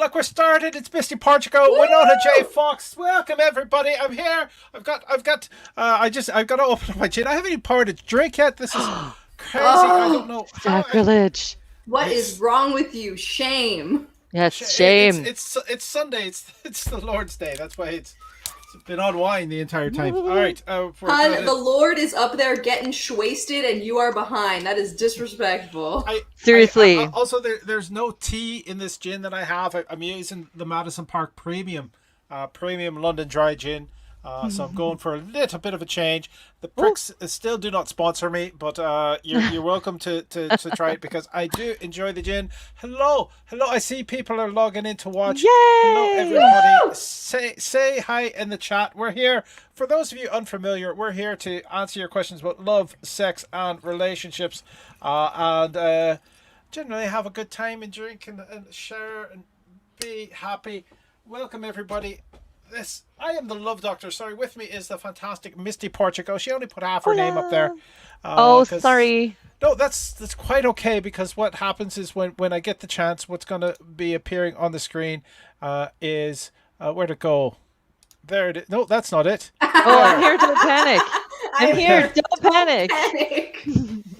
look, we're started. It's Misty Portugal, Winona J. Fox. Welcome everybody. I'm here. I've got to open up my gin. I haven't even poured a drink yet. This is crazy. I don't Oh, know how Sacrilege. what is it's wrong with you? Shame. Yes, shame. it's Sunday. It's the Lord's Day. That's why it's been on wine the entire time. All right, Hun, the Lord is up there getting wasted and you are behind. That is disrespectful. Seriously. Also there's no tea in this gin that I have. I'm using the Madison Park Premium London Dry Gin. So I'm going for a little bit of a change. The pricks still do not sponsor me, but you're welcome to try it because I do enjoy the gin. Hello. I see people are logging in to watch. Yay! Hello, everybody. Say hi in the chat. We're here. For those of you unfamiliar, we're here to answer your questions about love, sex, and relationships, and generally have a good time and drink and share and be happy. Welcome, everybody. I am the Love Doctor. Sorry, with me is the fantastic Misty Portugal. She only put half her name up there. Sorry. No, that's quite okay because what happens is when I get the chance, what's going to be appearing on the screen is where to go. There it is. No, that's not it. Oh, I'm here. Don't panic. I'm here. Don't panic. Panic.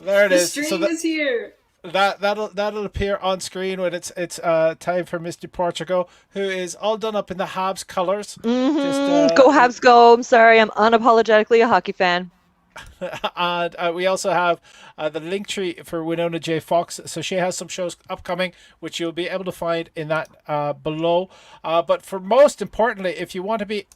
There it The is. stream is here. That'll appear on screen when it's time for Misty Portugal, who is all done up in the Habs colours. Go Habs, go. I'm sorry. I'm unapologetically a hockey fan. And we also have the link tree for Winona J. Fox. So she has some shows upcoming, which you'll be able to find in that below. But for most importantly, if you want to be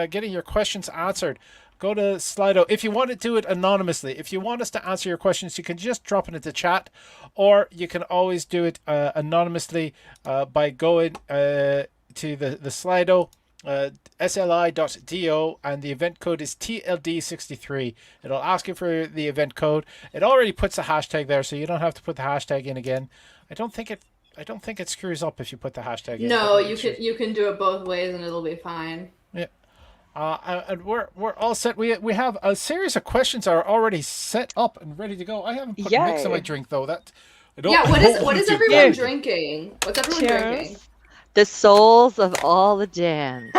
getting your questions answered, go to Slido. If you want to do it anonymously, if you want us to answer your questions, you can just drop it into chat, or you can always do it anonymously by going to the Slido, sli.do, and the event code is TLD63. It'll ask you for the event code. It already puts the hashtag there, so you don't have to put the hashtag in again. I don't think it screws up if you put the hashtag in. No, you can do it both ways and it'll be fine. Yeah. And we're all set. We have a series of questions that are already set up and ready to go. I haven't put mix in my drink though. What is everyone drinking? What's everyone drinking? The souls of all the Jans.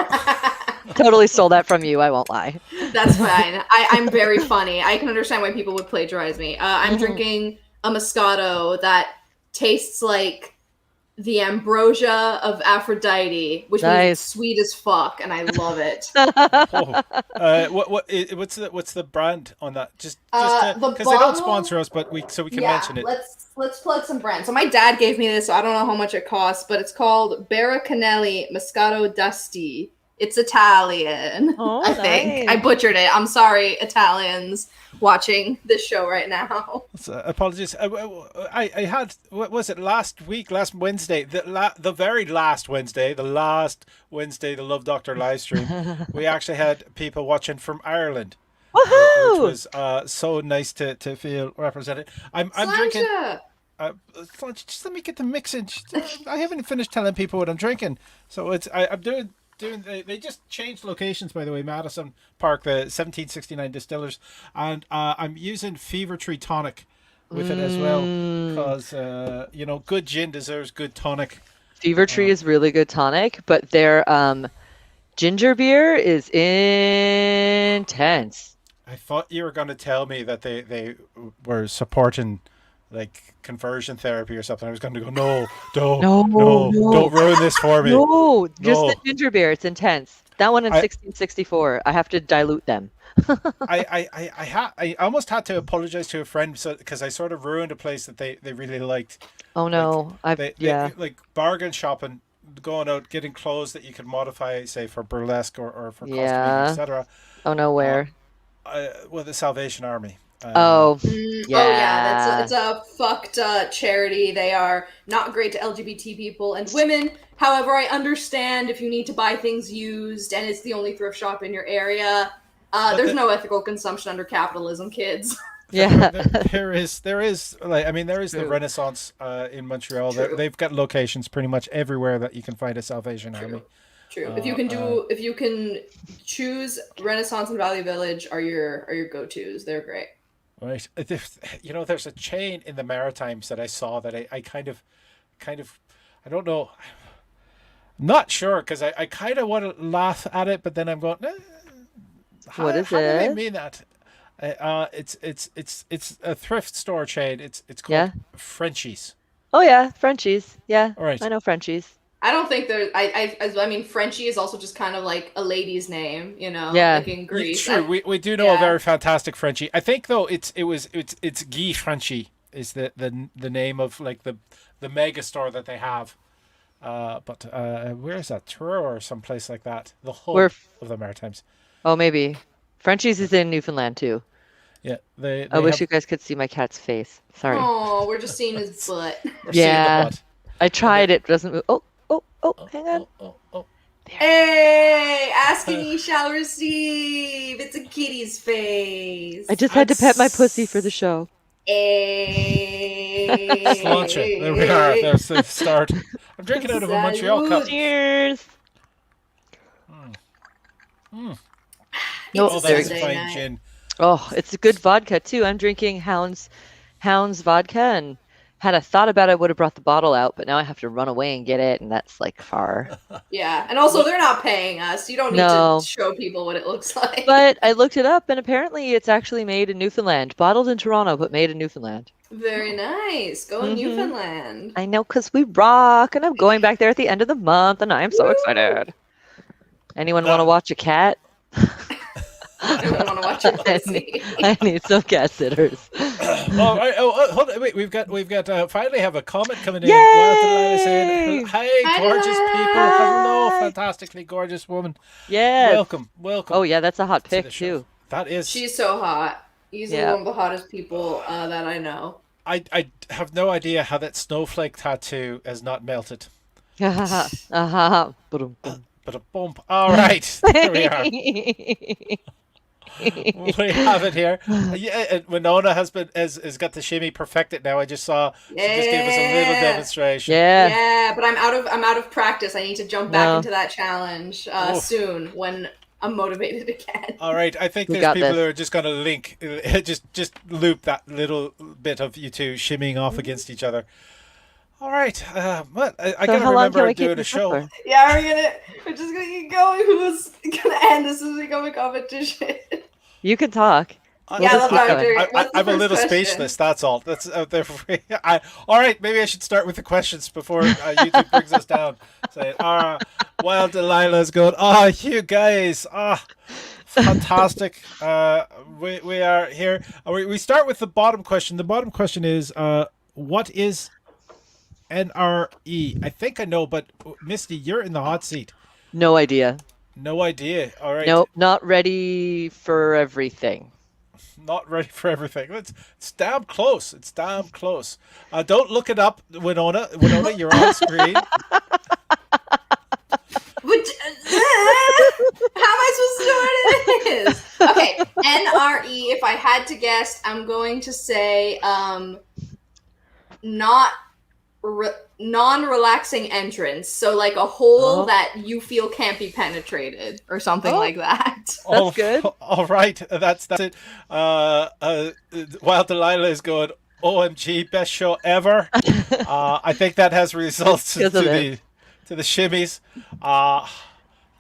Totally stole that from you. I won't lie. That's fine. I'm very funny. I can understand why people would plagiarize me. I'm drinking a Moscato that tastes like the ambrosia of Aphrodite, which means it's sweet as fuck, and I love it. What's the brand on that? Just because they don't sponsor us, but we can mention it. Let's plug some brands. So my dad gave me this, so I don't know how much it costs, but it's called Barracanelli Moscato Dusty. It's Italian. Oh, I think I butchered it. I'm sorry, Italians watching this show right now. Apologies. I had, what was it, last Wednesday, the very last Wednesday, the Love Doctor live stream, we actually had people watching from Ireland. Woohoo! Which was so nice to feel represented. I'm drinking. Just let me get the mix in. I haven't finished telling people what I'm drinking, so I'm doing. They just changed locations, by the way. Madison Park, the 1769 distillers, and I'm using Fever Tree tonic with it as well because good gin deserves good tonic. Fever Tree is really good tonic, but their ginger beer is intense. I thought you were going to tell me that they were supporting like conversion therapy or something. I was going to go, no, don't ruin this for me. No, just the ginger beer. It's intense. That one in 1664. I have to dilute them. I almost had to apologize to a friend because I sort of ruined a place that they really liked. Oh no, they like bargain shopping, going out, getting clothes that you could modify, say for burlesque or for costuming, etc. Oh no, where? The Salvation Army. It's a fucked charity. They are not great to LGBT people and women. However, I understand if you need to buy things used and it's the only thrift shop in your area. There's no ethical consumption under capitalism, kids. Yeah, there is the Renaissance in Montreal. They've got locations pretty much everywhere that you can find a Salvation Army. True. If you can choose Renaissance and Valley Village are your go-tos. They're great. Right. There's a chain in the Maritimes that I saw that I kind of I don't know. Not sure because I kind of want to laugh at it, but then I'm going, What is how do they it? mean that? It's a thrift store chain. It's called Yeah. Frenchies. Oh yeah, Frenchies. Yeah, All right. I know Frenchies. I don't think there. I mean, Frenchie is also just kind of like a lady's name, Yeah. like in Yeah, Greece. true. We do know a Yeah. very fantastic Frenchie. I think though it's Guy Frenchie is the name of like the mega store that they have. But where is that? Truro or someplace like that? The We're hub of the Maritimes. Oh, maybe. Frenchies is in Newfoundland too. Yeah, they I they wish have. you guys could see my cat's face. Sorry. Oh, we're just seeing his butt. We're seeing the Yeah. butt. I tried it, doesn't move. Oh, hang on. Oh. Hey, asking ye shall receive. It's a kitty's face. I just had to pet my pussy for the show. Hey. Let's launch it. There we are. There's the start. I'm drinking out of a Montreal cup. Cheers. It's No, a Oh, there that's you a Sunday fine night. gin. Oh, it's a good vodka too. I'm drinking Hound's vodka, and had I thought about it, I would have brought the bottle out, but now I have to run away and get it, and that's like far. Yeah, and also they're not paying us. You don't need No. to show people what it looks like. But I looked it up, and apparently it's actually made in Newfoundland, bottled in Toronto, but made in Newfoundland. Very nice. Go in Mhm. Newfoundland. I know, because we rock, and I'm going back there at the end of the month, and I'm so Woo! excited. Anyone That- want to watch a cat? I don't want to watch your I pussy. need, I need some cat sitters. Hold on. Wait, we've got finally have a comment coming in. Yay! Wild Delilah saying, "Hi, Hi, gorgeous people. Delilah. Hello, fantastically gorgeous woman. Yes. Welcome. Oh yeah, that's a hot to pick the show. too. That is. She's so hot. Easily Yeah. one of the hottest people that I know. I have no idea how that snowflake tattoo has not melted. Ba-dum, bum. But a bump. All right, there we are. We have it here. Yeah, and Winona has got the shimmy perfected now. I just saw she just gave us a little Yeah. demonstration. Yeah. Yeah, but I'm out of practice. I need to jump back No. into that challenge Oof. soon when I'm motivated again. All right, I think We there's got people this. who are just going to link, just loop that little bit of you two shimmying off against each other. All right, what I So gotta how long can remember we keep doing a this show. up for? Yeah, we're just gonna keep going. Who's gonna end? This is become a competition. You can talk. I- Yeah, let's keep go, going. Jerry. What's the I'm a first little question? speechless. That's all. That's out there for free. All right, maybe I should start with the questions before YouTube brings us down. Say, Wild Delilah's going. Oh, you guys. Fantastic. We are here. We start with the bottom question. The bottom question is, what is NRE? I think I know, but Misty, you're in the hot seat. No idea. No idea. All right. Nope, not ready for everything. Not ready for everything. It's damn close. It's damn close. Don't look it up, Winona. Winona, you're on screen. But, how am I supposed to know what it is? Okay, NRE. If I had to guess, I'm going to say non-relaxing entrance. So like a hole Oh. that you feel can't be penetrated, or something Oh. like that. All- good. All right, that's it. While Delilah is going, OMG, best show ever. I think that has results to Isn't it? the shimmies.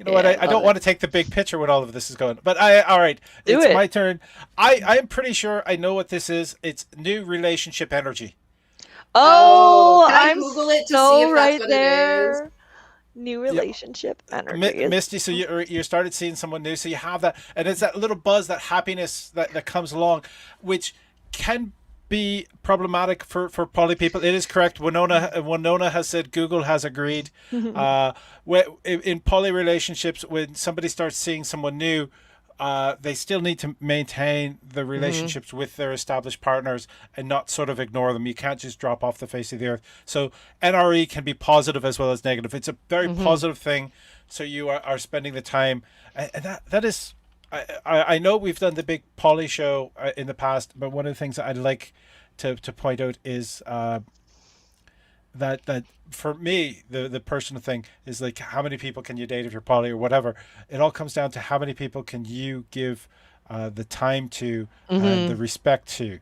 You know what? Yeah, I don't love want to take the big picture when all of this is going. But all right, Do it's it. my turn. I'm pretty sure I know what this is. It's new relationship energy. Oh, Can I I'm Google it to so see if that's right what it is? there. New relationship energy. is- Misty, so you started seeing someone new, so you have that, and it's that little buzz, that happiness that comes along, which can be problematic for poly people. It is correct. Winona has said, Google has agreed. In poly relationships, when somebody starts seeing someone new, they still need to maintain the relationships with their established partners and not sort of ignore them. You can't just drop off the face of the earth. So NRE can be positive as well as negative. It's a very positive thing. So you are spending the time, and that is. I know we've done the big poly show in the past, but one of the things that I'd like to point out is that for me, the personal thing is like, how many people can you date if you're poly or whatever. It all comes down to how many people can you give the time to and the respect to.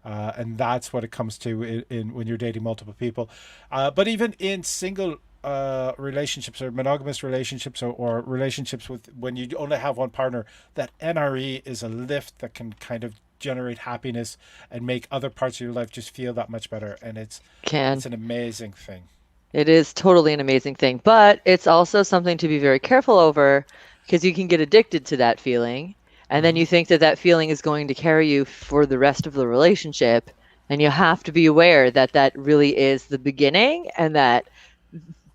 And that's what it comes to in when you're dating multiple people. But even in single relationships or monogamous relationships or relationships with when you only have one partner, that NRE is a lift that can kind of generate happiness and make other parts of your life just feel that much better. And Can. it's an amazing thing. It is totally an amazing thing, but it's also something to be very careful over because you can get addicted to that feeling. And then Mm-hmm. you think that that feeling is going to carry you for the rest of the relationship. And you have to be aware that that really is the beginning and that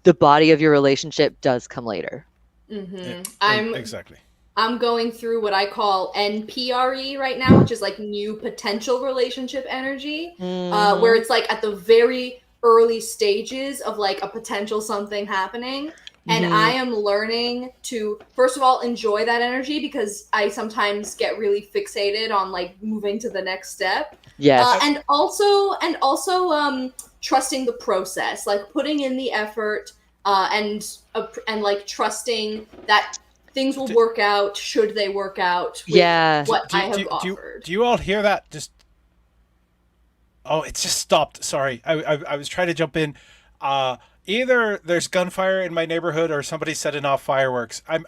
the body of your relationship does come later. Hmm. Exactly. I'm going through what I call NPRE right now, which is like new potential relationship energy, where Hmm. it's like at the very early stages of like a potential something happening. And I Hmm. am learning to, first of all, enjoy that energy because I sometimes get really fixated on like moving to the next step. Yes. And also, trusting the process, like putting in the effort, and like trusting that things will Do, work out should they work out with Yeah. what I have offered. do you all hear that? Just oh, it just stopped. Sorry, I was trying to jump in. Uh, Either there's gunfire in my neighborhood or somebody's setting off fireworks. I'm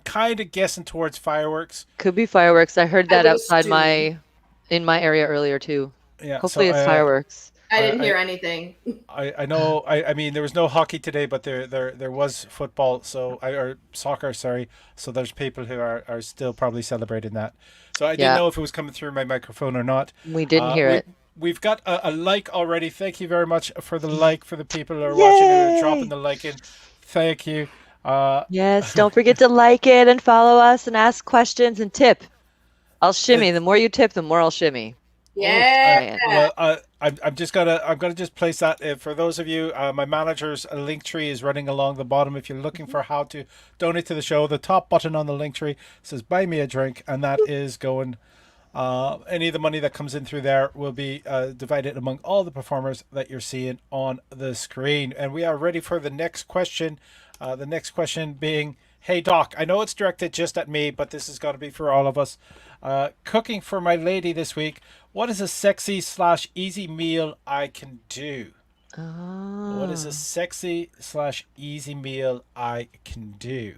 kind of guessing towards fireworks. Could be fireworks. I heard I that would outside assume. in my area earlier too. Yeah. So Hopefully it's fireworks. I didn't I hear anything. I know. I mean, there was no hockey today, but there was football. So or soccer. Sorry. So there's people who are still probably celebrating that. So I didn't Yeah. know if it was coming through my microphone or not. We didn't hear it. We've got a like already. Thank you very much for the like for the people who are watching who are dropping Yay! the like in. Thank you. Uh, Yes, don't forget to like it and follow us and ask questions and tip. I'll uh, shimmy. The more you tip, the more I'll shimmy. oh, Yeah. Saying. well, I'm gonna just place that for those of you. My manager's link tree is running along the bottom. If you're looking for how to donate to the show, the top button on the link tree says "Buy me a drink," and that is going. Any of the money that comes in through there will be divided among all the performers that you're seeing on the screen. And we are ready for the next question. The next question being, hey Doc, I know it's directed just at me, but this has got to be for all of us. Cooking for my lady this week. What is a sexy slash easy meal I can do? What is a Oh. sexy slash easy meal I can do?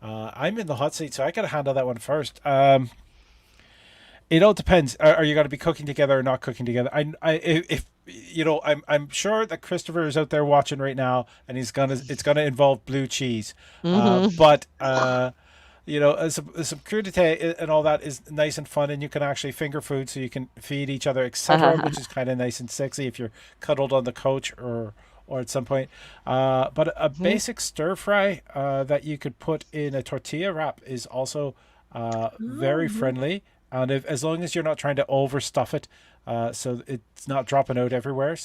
I'm in the hot seat, so I got to handle that one first. It all depends. Are you going to be cooking together or not cooking together? If you know, I'm sure that Christopher is out there watching right now, and it's gonna involve blue cheese. Mm-hmm. But you know, some crudité and all that is nice and fun, and you can actually finger food, so you can feed each other, etc., which is kind of nice and sexy if you're cuddled on the couch or at some point. But a Hmm. basic stir fry that you could put in a tortilla wrap is also very Mhm. friendly, and if as long as you're not trying to overstuff it, so it's not dropping out everywhere.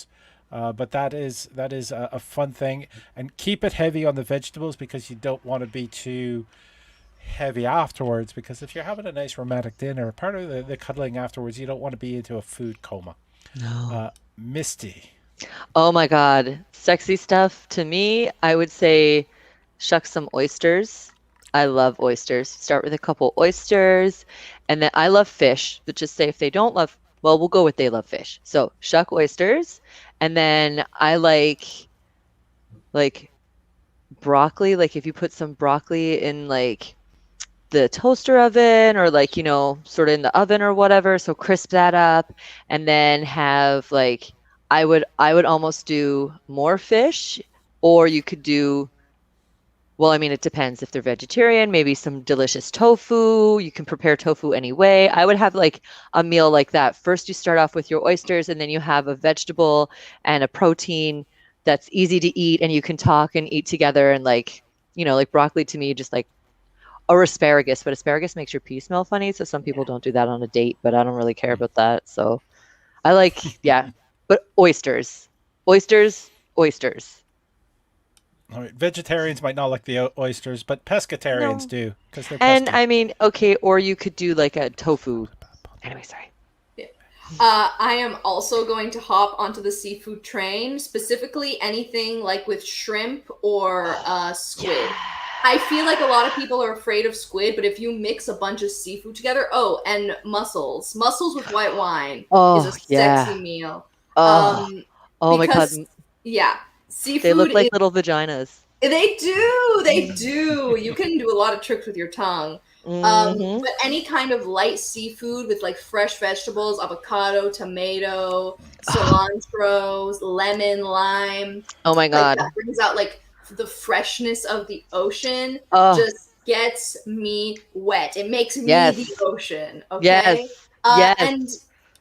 But that is a fun thing, and keep it heavy on the vegetables because you don't want to be too heavy afterwards. Because if you're having a nice romantic dinner, part of the cuddling afterwards, you don't want to be into a food coma. No. Misty. Oh my God. Sexy stuff to me, I would say shuck some oysters. I love oysters. Start with a couple oysters. And then I love fish, but just say if they don't love, well, we'll go with they love fish. So shuck oysters. And then I like broccoli. Like if you put some broccoli in like the toaster oven or like, sort of in the oven or whatever. So crisp that up and then have like I would almost do more fish or you could do well, I mean, it depends if they're vegetarian, maybe some delicious tofu. You can prepare tofu any way. I would have like a meal like that. First, you start off with your oysters, and then you have a vegetable and a protein that's easy to eat, and you can talk and eat together. And like, like broccoli to me, just like or asparagus, but asparagus makes your pee smell funny. So some people Yeah. don't do that on a date, but I don't really care about that. So I like, yeah, but oysters, oysters, oysters. All right. Vegetarians might not like the oysters, but pescatarians No. do because they're And pesky. I mean, okay, or you could do like a tofu. Anyway, sorry. Yeah. I am also going to hop onto the seafood train, specifically anything like with shrimp or squid. Yeah. I feel like a lot of people are afraid of squid, but if you mix a bunch of seafood together, oh, and mussels. Mussels with white wine is a Oh, sexy yeah. meal. Oh, Um, oh my God. because, yeah. Seafood They look like is little vaginas. They do. They do. You can do a lot of tricks with your tongue. Mm-hmm. But any kind of light seafood with like fresh vegetables, avocado, tomato, cilantro, lemon, lime, Oh my like God. that brings out like the freshness of the ocean, Oh, just gets me wet. It makes me the yes. ocean, okay? Yes. Yes. And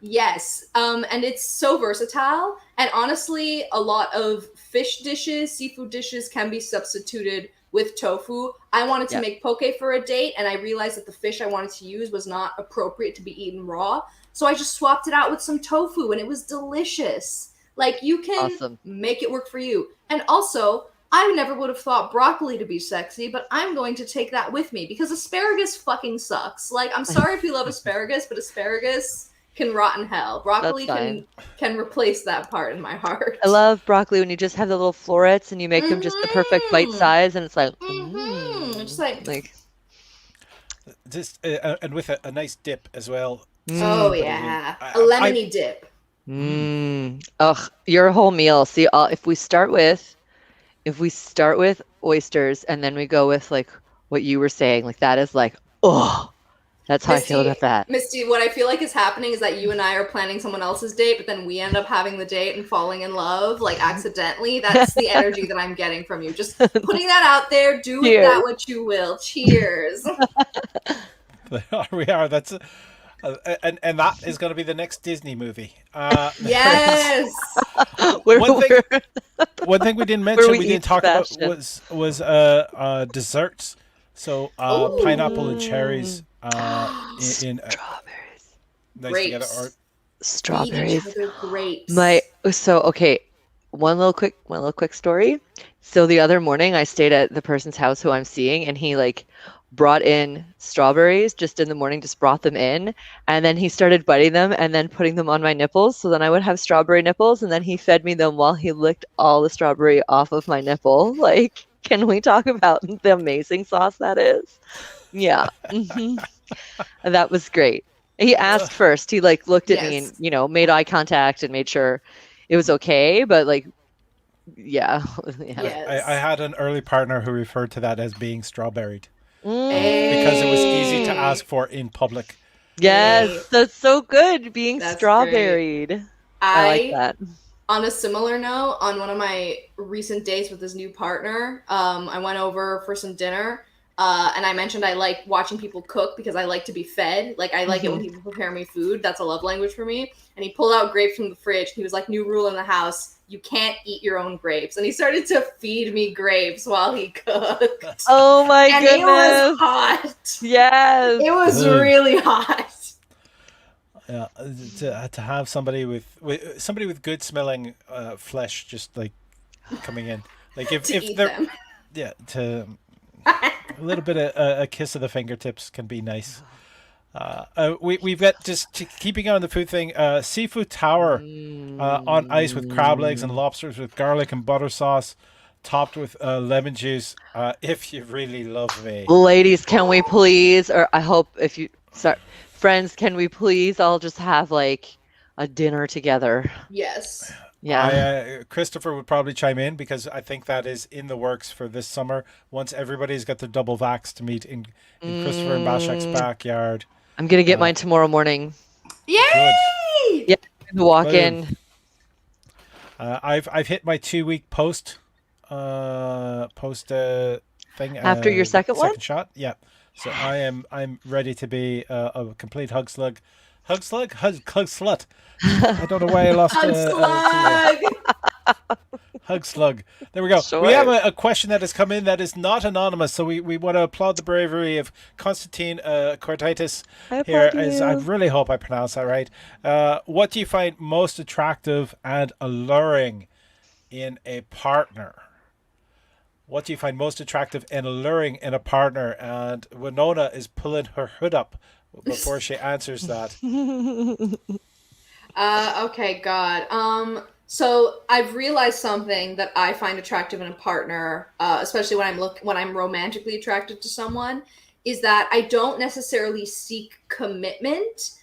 yes, and it's so versatile. And honestly, a lot of fish dishes, seafood dishes can be substituted with tofu. I wanted to Yep. make poke for a date, and I realized that the fish I wanted to use was not appropriate to be eaten raw. So I just swapped it out with some tofu, and it was delicious. Like, you can Awesome. make it work for you. And also, I never would have thought broccoli to be sexy, but I'm going to take that with me because asparagus fucking sucks. Like, I'm sorry if you love asparagus, but asparagus can rot in hell. That's Broccoli fine. can replace that part in my heart. I love broccoli when you just have the little florets and you make them just the perfect bite Mm-hmm. size, and it's like, Just like Just and with a nice dip as well. oh mm, yeah, I, a lemony dip. ugh, your whole meal. See, if we start with oysters and then we go with like what you were saying, like that is like, oh, that's how I feel about that. Misty, what I feel like is happening is that you and I are planning someone else's date, but then we end up having the date and falling in love, like accidentally. That's the energy that I'm getting from you. Just putting that out there. Do with that what you will. Cheers. We are. That's and that is going to be the next Disney movie. Yes. One thing we didn't mention, we didn't talk about was desserts. So pineapple and cherries in strawberries, nice together. Or strawberries. Grapes. Okay. One little quick story. So the other morning, I stayed at the person's house who I'm seeing, and he like brought in strawberries just in the morning, just brought them in, and then he started biting them and then putting them on my nipples. So then I would have strawberry nipples, and then he fed me them while he licked all the strawberry off of my nipple. Like, can we talk about the amazing sauce that is? Yeah. That was great. He asked first. He like looked at me and, made eye contact and made sure it was okay. But like, yeah. Yes. I had an early partner who referred to that as being strawberried. Because it was easy to ask for in public. Yes, that's so good, being strawberried. Great. I like that. On a similar note, on one of my recent dates with this new partner, I went over for some dinner, and I mentioned I like watching people cook because I like to be fed. Like, I like it when people prepare me food. That's a love language for me. And he pulled out grapes from the fridge. He was like, new rule in the house, you can't eat your own grapes. And he started to feed me grapes while he cooked. Oh my goodness. And it was hot. Yes. It was really hot. Yeah, to have somebody with good smelling flesh just like coming in, like if they're them. Yeah, to a little bit of a kiss of the fingertips can be nice. We've got, just keeping on the food thing, seafood tower on ice with crab legs and lobsters with garlic and butter sauce, topped with lemon juice. If you really love me, ladies, can we please? Or I hope if you sorry. Friends, can we please all just have like a dinner together? Yes. Yeah. Christopher would probably chime in because I think that is in the works for this summer. Once everybody's got their double vax to meet in Christopher and Bashak's backyard. I'm gonna get mine tomorrow morning. Yay! Good. Yeah, walk in. I've hit my 2-week post thing after your second shot. Yeah. So I'm ready to be a complete hug slug. Hug slut. I don't know why I lost hug slug. There we go. Sure. We have a question that has come in that is not anonymous, so we want to applaud the bravery of Constantine Cortitis here. I really hope I pronounced that right. What do you find most attractive and alluring in a partner? What do you find most attractive and alluring in a partner? And Winona is pulling her hood up before she answers that. Okay, God. So I've realized something that I find attractive in a partner, especially when I'm romantically attracted to someone, is that I don't necessarily seek commitment,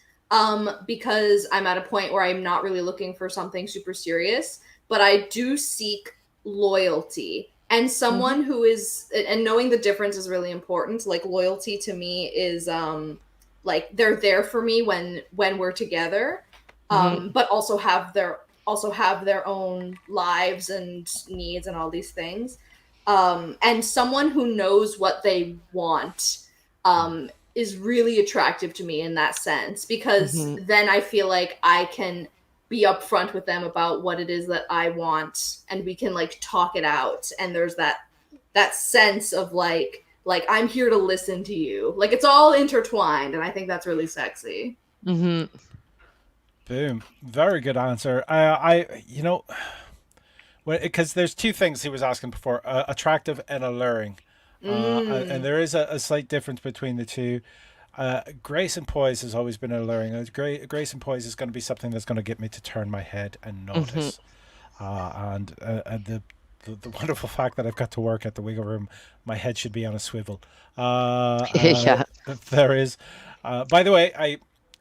because I'm at a point where I'm not really looking for something super serious, but I do seek loyalty. And someone who is, and knowing the difference is really important. Like loyalty to me is like they're there for me when we're together, but also have their own lives and needs and all these things. And someone who knows what they want is really attractive to me in that sense, because then I feel like I can be upfront with them about what it is that I want, and we can like talk it out. And there's that sense of like I'm here to listen to you. Like it's all intertwined, and I think that's really sexy. Boom. Very good answer. I you know, because there's two things he was asking before: attractive and alluring. And there is a slight difference between the two. Grace and poise has always been alluring. Grace and poise is going to be something that's going to get me to turn my head and notice. And the wonderful fact that I've got to work at the Wiggle Room, my head should be on a swivel. Yeah. There is. By the way,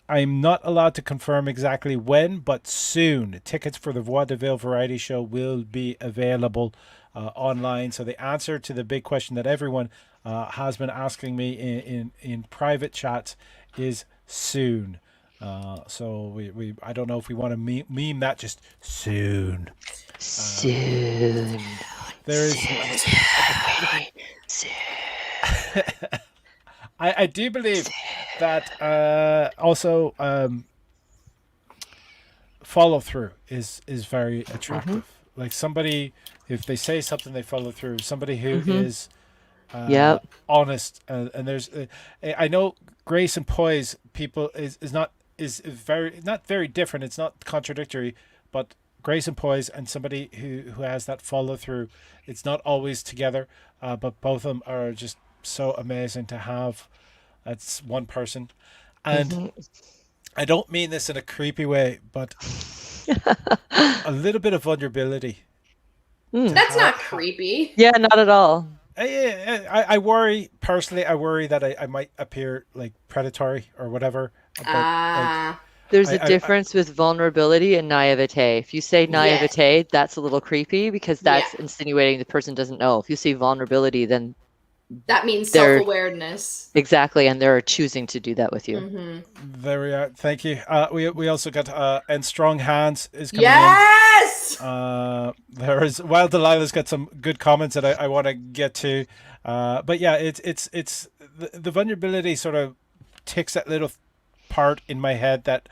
I'm not allowed to confirm exactly when, but soon. Tickets for the Vaudeville Variety Show will be available online. So the answer to the big question that everyone has been asking me in private chats is soon. So we I don't know if we want to meme that, just soon. Soon. There is. Soon. I do believe that also follow through is very attractive. Like somebody, if they say something, they follow through. Somebody who is honest, and there's I know grace and poise people is very not very different. It's not contradictory, but grace and poise and somebody who has that follow through. It's not always together, but both of them are just so amazing to have. That's one person, and I don't mean this in a creepy way, but a little bit of vulnerability. That's not creepy. Yeah, not at all. I worry personally. I worry that I might appear like predatory or whatever. But, there's a difference with vulnerability and naivete. If you say naivete, that's a little creepy because that's insinuating the person doesn't know. If you say vulnerability, then that means self-awareness. Exactly, and they're choosing to do that with you. There we are. Thank you. We also got and strong hands is coming in. There is. Well, Delilah's got some good comments that I want to get to, but yeah, it's the vulnerability sort of ticks that little part in my head that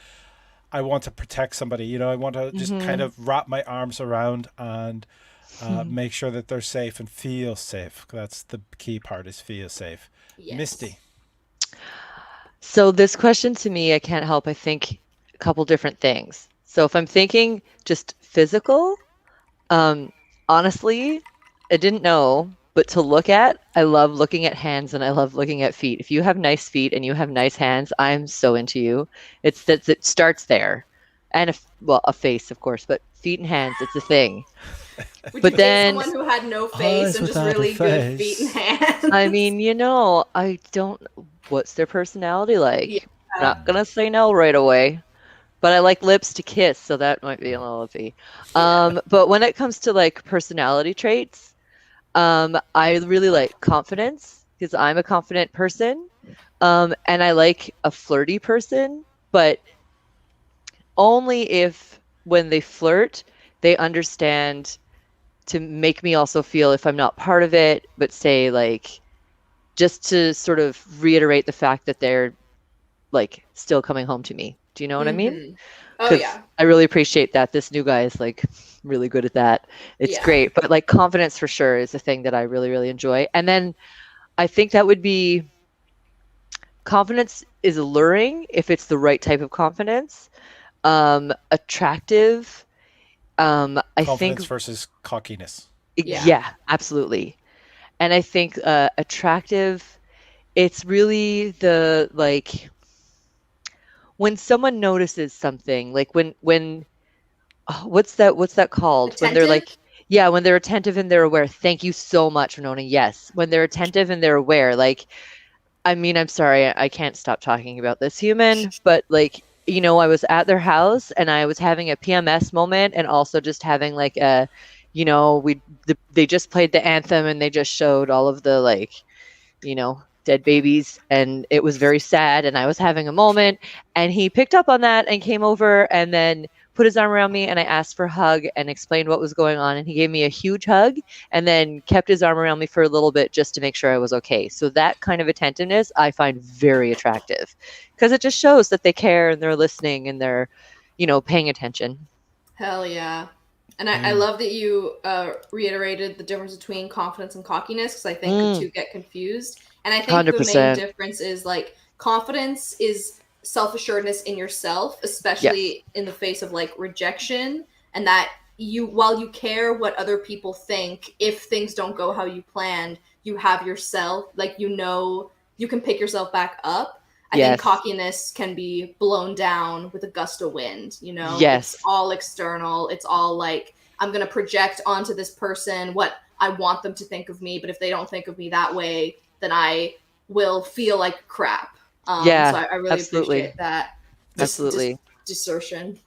I want to protect somebody. You know, I want to just kind of wrap my arms around and make sure that they're safe and feel safe. That's the key part, is feel safe. Yes. Misty. So this question to me, I can't help. I think a couple different things. So if I'm thinking just physical, honestly, I didn't know, but to look at, I love looking at hands and I love looking at feet. If you have nice feet and you have nice hands, I'm so into you. It starts there. And a face, of course, but feet and hands, it's a thing. Would you date someone who had no face and just really good feet and hands? I mean, I don't. What's their personality like? Yeah. I'm not gonna say no right away, but I like lips to kiss, so that might be a little iffy. But when it comes to like personality traits, I really like confidence because I'm a confident person, and I like a flirty person, but only if when they flirt, they understand to make me also feel if I'm not part of it, but say like, just to sort of reiterate the fact that they're like still coming home to me. Do you know what I mean? Oh yeah. I really appreciate that. This new guy is like really good at that. It's great. But like confidence for sure is a thing that I really, really enjoy. And then I think that would be, confidence is alluring if it's the right type of confidence. Attractive. I Confidence think versus cockiness. Yeah, absolutely. And I think attractive, it's really the like when someone notices something, like when what's that called? Attentive? When they're like, yeah, when they're attentive and they're aware. Thank you so much, Winona. Yes, when they're attentive and they're aware. Like, I mean, I'm sorry, I can't stop talking about this human, but like, I was at their house and I was having a PMS moment and also just having like a, they just played the anthem and they just showed all of the dead babies, and it was very sad, and I was having a moment, and he picked up on that and came over and then put his arm around me, and I asked for a hug and explained what was going on, and he gave me a huge hug and then kept his arm around me for a little bit just to make sure I was okay. So that kind of attentiveness I find very attractive, because it just shows that they care and they're listening and they're paying attention. Hell yeah. And I love that you reiterated the difference between confidence and cockiness, because I think the two get confused. And I think 100%. the main difference is like confidence is self-assuredness in yourself, especially in the face of like rejection, and that while you care what other people think, if things don't go how you planned, you have yourself, like you can pick yourself back up. I think cockiness can be blown down with a gust of wind, Yes. It's all external. It's all like, I'm going to project onto this person what I want them to think of me, but if they don't think of me that way, then I will feel like crap. So I really appreciate that. Absolutely. Distortion.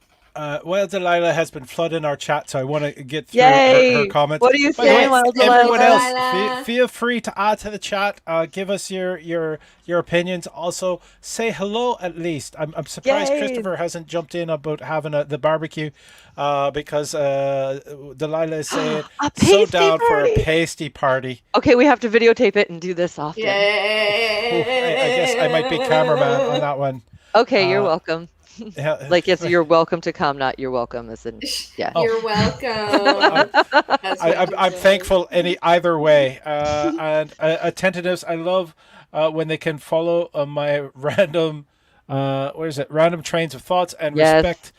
Wild Delilah has been flooding our chat, so I want to get through her comments. What are you saying, Wild Delilah? Everyone else, feel free to add to the chat. Give us your opinions. Also, say hello at least. I'm surprised Christopher hasn't jumped in about having the barbecue, because Delilah is saying so down for a pasty party. Okay, we have to videotape it and do this often. Yeah. I guess I might be cameraman on that one. Okay, you're welcome. Yeah. Like, yes, you're welcome to come, not you're welcome. As in, yeah. You're welcome. I'm thankful either way. And attentiveness, I love when they can follow my random, random trains of thoughts and respect,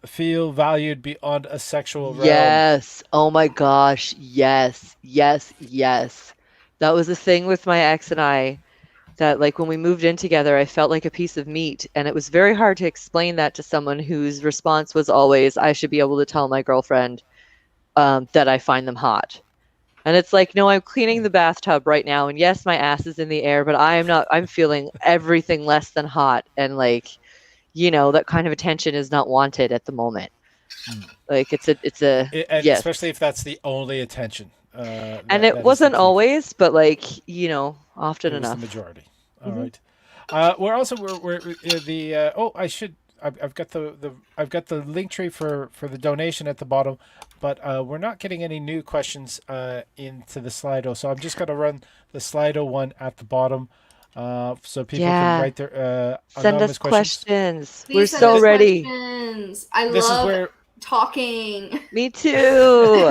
feel valued beyond a sexual realm. Yes. Oh my gosh. Yes. Yes. Yes. That was the thing with my ex and I. That like when we moved in together, I felt like a piece of meat, and it was very hard to explain that to someone whose response was always, I should be able to tell my girlfriend that I find them hot. And it's like, no, I'm cleaning the bathtub right now, and yes, my ass is in the air, but I'm feeling everything less than hot, and like, that kind of attention is not wanted at the moment. Like especially if that's the only attention. And it wasn't always, but like, often enough. The majority. All right. We're also I've got the link tree for the donation at the bottom, but we're not getting any new questions into the Slido, so I'm just going to run the Slido one at the bottom, so people can write their send us questions. We're so ready. Questions. I love talking. Me too.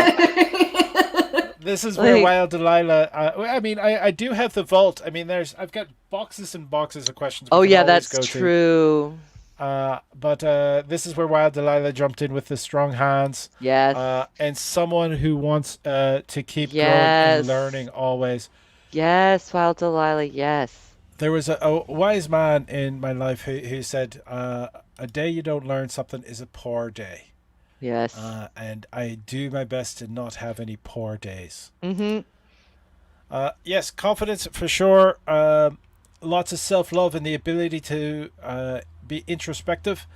This is where Wild Delilah. I do have the vault. I mean, I've got boxes and boxes of questions. Oh yeah, that's true. But this is where Wild Delilah jumped in with the strong hands. Yes. And someone who wants to keep growing and learning always. Yes, Wild Delilah. Yes. There was a wise man in my life who said, "A day you don't learn something is a poor day." Yes. And I do my best to not have any poor days. Mm-hmm. Yes, confidence for sure. Lots of self-love and the ability to be introspective.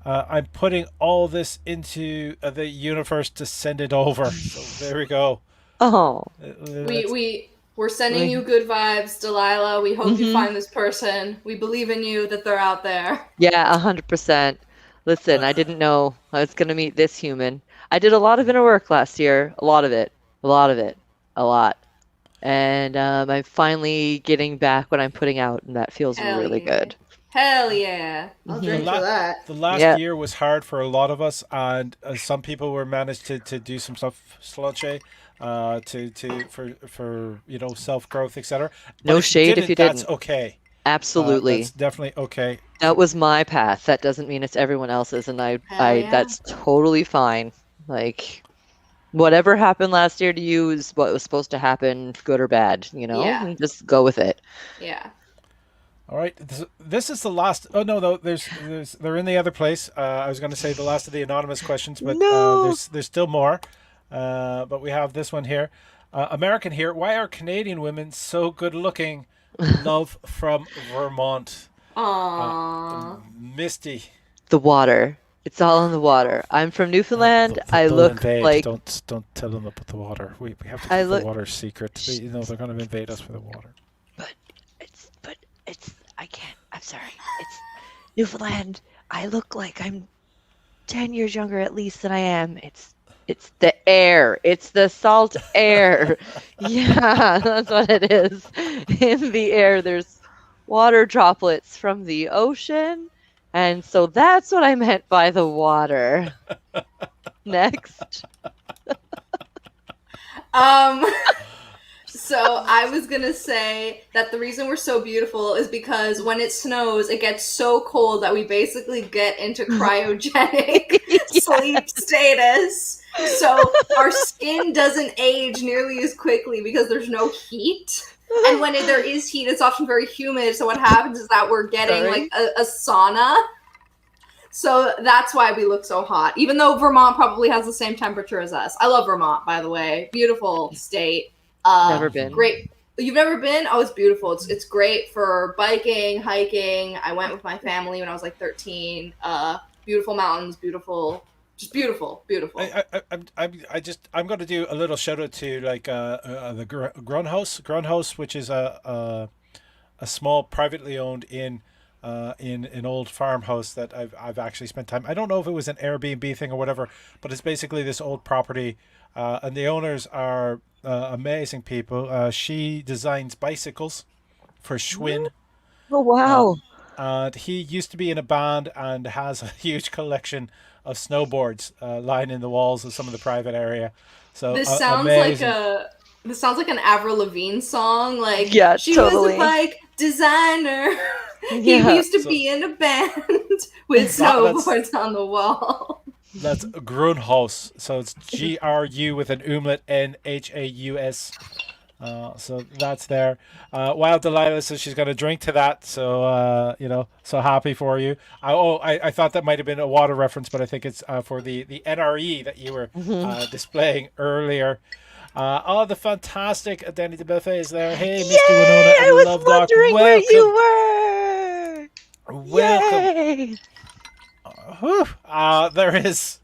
I'm putting all this into the universe to send it over. So there we go. Oh. We're sending you good vibes, Delilah. We hope you find this person. We believe in you, that they're out there. Yeah, 100%. Listen, I didn't know I was going to meet this human. I did a lot of inner work last year. A lot. And I'm finally getting back what I'm putting out, and that feels really good. Hell yeah. I'll drink for that. The last year was hard for a lot of us, and some people were managed to do some stuff slouchy, for self-growth, etc. No shade if you didn't. That's okay. Absolutely. That's definitely okay. That was my path. That doesn't mean it's everyone else's, and that's totally fine. Like, whatever happened last year to you is what was supposed to happen, good or bad, and just go with it. Yeah. All right. This is the last. Oh no, they're in the other place. I was going to say the last of the anonymous questions, but there's still more. But we have this one here. American here. Why are Canadian women so good looking? Love from Vermont. Aww. Misty. The water. It's all in the water. I'm from Newfoundland. I They'll look invade. like Don't tell them about the water. We have to I keep the look. water secret. They're going to invade us for the water. But it's I can't. I'm sorry. It's Newfoundland. I look like I'm 10 years younger at least than I am. It's the air. It's the salt air. Yeah, that's what it is. In the air, there's water droplets from the ocean. And so that's what I meant by the water. Next. So I was gonna say that the reason we're so beautiful is because when it snows, it gets so cold that we basically get into cryogenic sleep status. So our skin doesn't age nearly as quickly because there's no heat. And when there is heat, it's often very humid. So what happens is that we're getting like a sauna. So that's why we look so hot, even though Vermont probably has the same temperature as us. I love Vermont, by the way. Beautiful state. Never been. Great. You've never been? Oh, it's beautiful. It's great for biking, hiking. I went with my family when I was like 13. Beautiful mountains, just beautiful. I'm going to do a little shout out to like the Grunhaus, which is a small privately owned inn in an old farmhouse that I've actually spent time. I don't know if it was an Airbnb thing or whatever, but it's basically this old property, and the owners are amazing people. She designs bicycles for Schwinn. Oh, wow. And he used to be in a band and has a huge collection of snowboards lying in the walls of some of the private area. So this sounds amazing. This sounds like an Avril Lavigne song. Like, yeah, she totally. was a bike designer. He used to be in a band with snowboards on the wall. That's Grunhaus. So it's GRU with an umlaut NHAUS. So that's there. Wild Delilah says she's going to drink to that. So, so happy for you. I thought that might have been a water reference, but I think it's for the NRE that you were displaying earlier. The fantastic Danny DeBuffet is there. Hey, Mr. Winona. I was wondering where you were. Welcome. There is.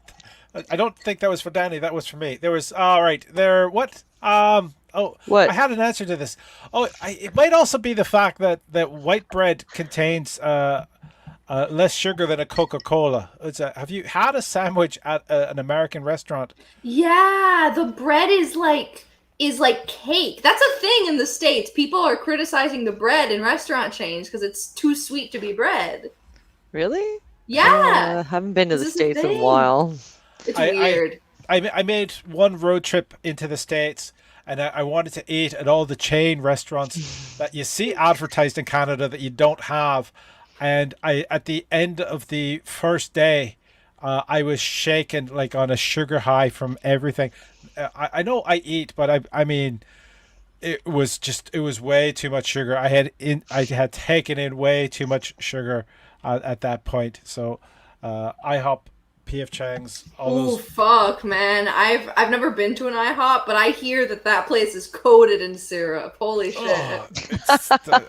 I don't think that was for Danny. That was for me. There was. All right. There. What? What? I had an answer to this. It might also be the fact that white bread contains less sugar than a Coca-Cola. Have you had a sandwich at an American restaurant? Yeah, the bread is like cake. That's a thing in the States. People are criticizing the bread in restaurant chains because it's too sweet to be bread. Really? Yeah. Haven't been to the States in a while. It's weird. I made one road trip into the States, and I wanted to eat at all the chain restaurants that you see advertised in Canada that you don't have. And at the end of the first day, I was shaken like on a sugar high from everything. I know I eat, but I mean, it was way too much sugar. I had taken in way too much sugar at that point. So IHOP, PF Chang's, Oh fuck, man! I've never been to an IHOP, but I hear that place is coated in syrup. Holy shit!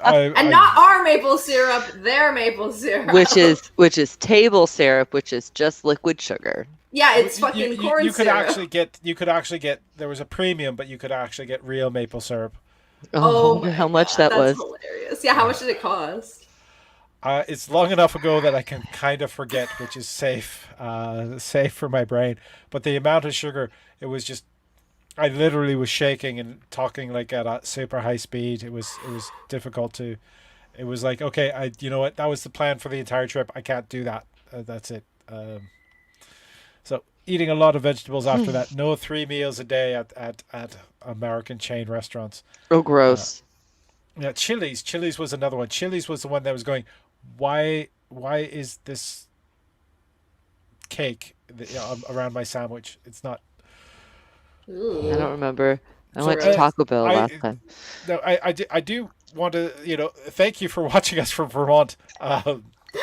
And not our maple syrup, their maple syrup, which is table syrup, which is just liquid sugar. Yeah, it's fucking corn syrup. You could actually get. There was a premium, but you could actually get real maple syrup. Oh, how much that was! That's hilarious. Yeah, how much did it cost? It's long enough ago that I can kind of forget, which is safe for my brain. But the amount of sugar, it was just, I literally was shaking and talking like at a super high speed. It was difficult to. It was like, okay, you know what? That was the plan for the entire trip. I can't do that. That's it. So eating a lot of vegetables after that. No 3 meals a day at American chain restaurants. Oh, gross. Yeah, Chili's was another one. Chili's was the one that was going, why is this cake around my sandwich? It's not. Ooh. I don't remember. I went to Taco Bell last time. No, I do want to, thank you for watching us from Vermont.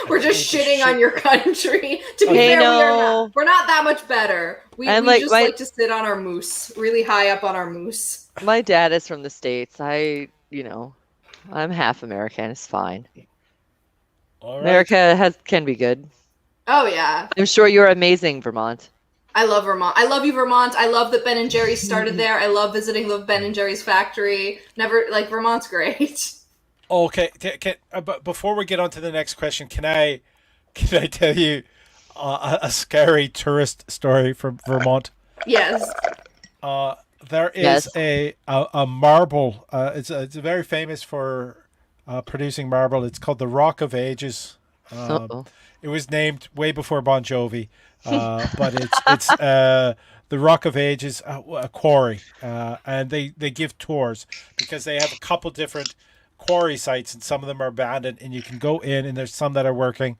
We're just shitting on your country. To be fair, we're not that much better. We just like to sit on our moose, really high up on our moose. My dad is from the States. I'm half American. It's fine. All right. America can be good. Oh yeah. I'm sure you're amazing, Vermont. I love Vermont. I love you, Vermont. I love that Ben and Jerry's started there. I love visiting the Ben and Jerry's factory. Never like Vermont's great. Okay, but before we get on to the next question, can I tell you a scary tourist story from Vermont? Yes. There is Yes. a marble. It's very famous for producing marble. It's called the Rock of Ages. Uh-oh. It was named way before Bon Jovi, but it's the Rock of Ages, a quarry, and they give tours because they have a couple different quarry sites, and some of them are abandoned, and you can go in, and there's some that are working,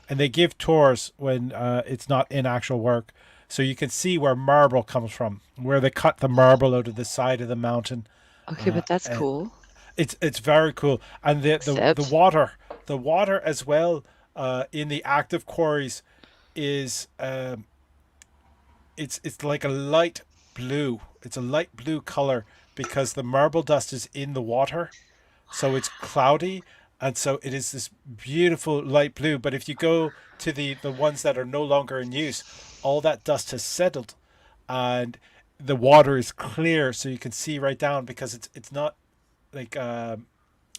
and they give tours when it's not in actual work, so you can see where marble comes from, where they cut the marble out of the side of the mountain. Okay, but that's And cool. it's very cool, and Except, the water as well in the active quarries is it's like a light blue. It's a light blue color because the marble dust is in the water, so it's cloudy, and so it is this beautiful light blue. But if you go to the ones that are no longer in use, all that dust has settled, and the water is clear, so you can see right down because it's not like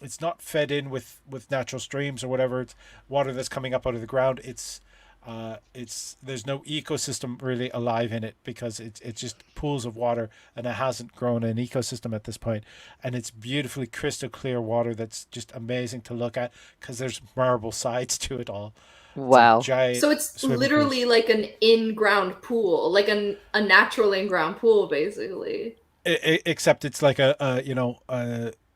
it's not fed in with natural streams or whatever. It's water that's coming up out of the ground. It's there's no ecosystem really alive in it because it's just pools of water, and it hasn't grown an ecosystem at this point. And it's beautifully crystal clear water that's just amazing to look at because there's marble sides to it all. It's a wow. giant So it's swimming literally pools. like an in-ground pool, like a natural in-ground pool, basically. Except it's like a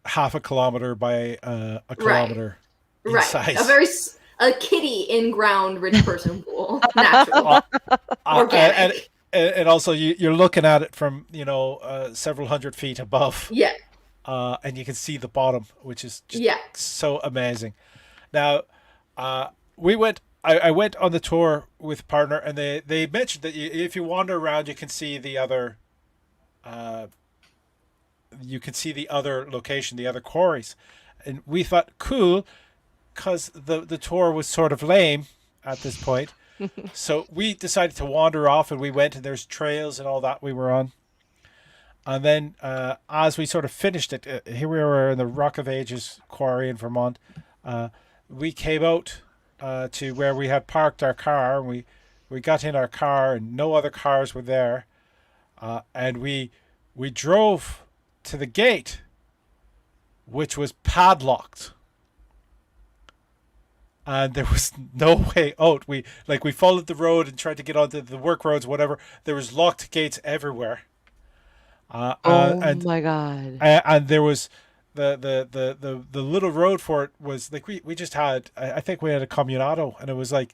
half a kilometer by a Right. kilometer in Right. size. A kitty in-ground rich person pool. Natural. Uh, and Organic. and also you're looking at it from several hundred feet above, Yeah. and you can see the bottom, which is just Yeah. so amazing. Now, we went. I went on the tour with a partner, and they mentioned that if you wander around, you can see the other. You can see the other location, the other quarries, and we thought cool, because the tour was sort of lame at this point. So we decided to wander off, and we went, and there's trails and all that we were on. And then as we sort of finished it, here we were in the Rock of Ages quarry in Vermont. We came out to where we had parked our car, and we got in our car, and no other cars were there. And we drove to the gate, which was padlocked, and there was no way out. We followed the road and tried to get onto the work roads, whatever. There was locked gates everywhere, Oh and my God. and there was the little road for it was like we just had. I think we had a communado, and it was like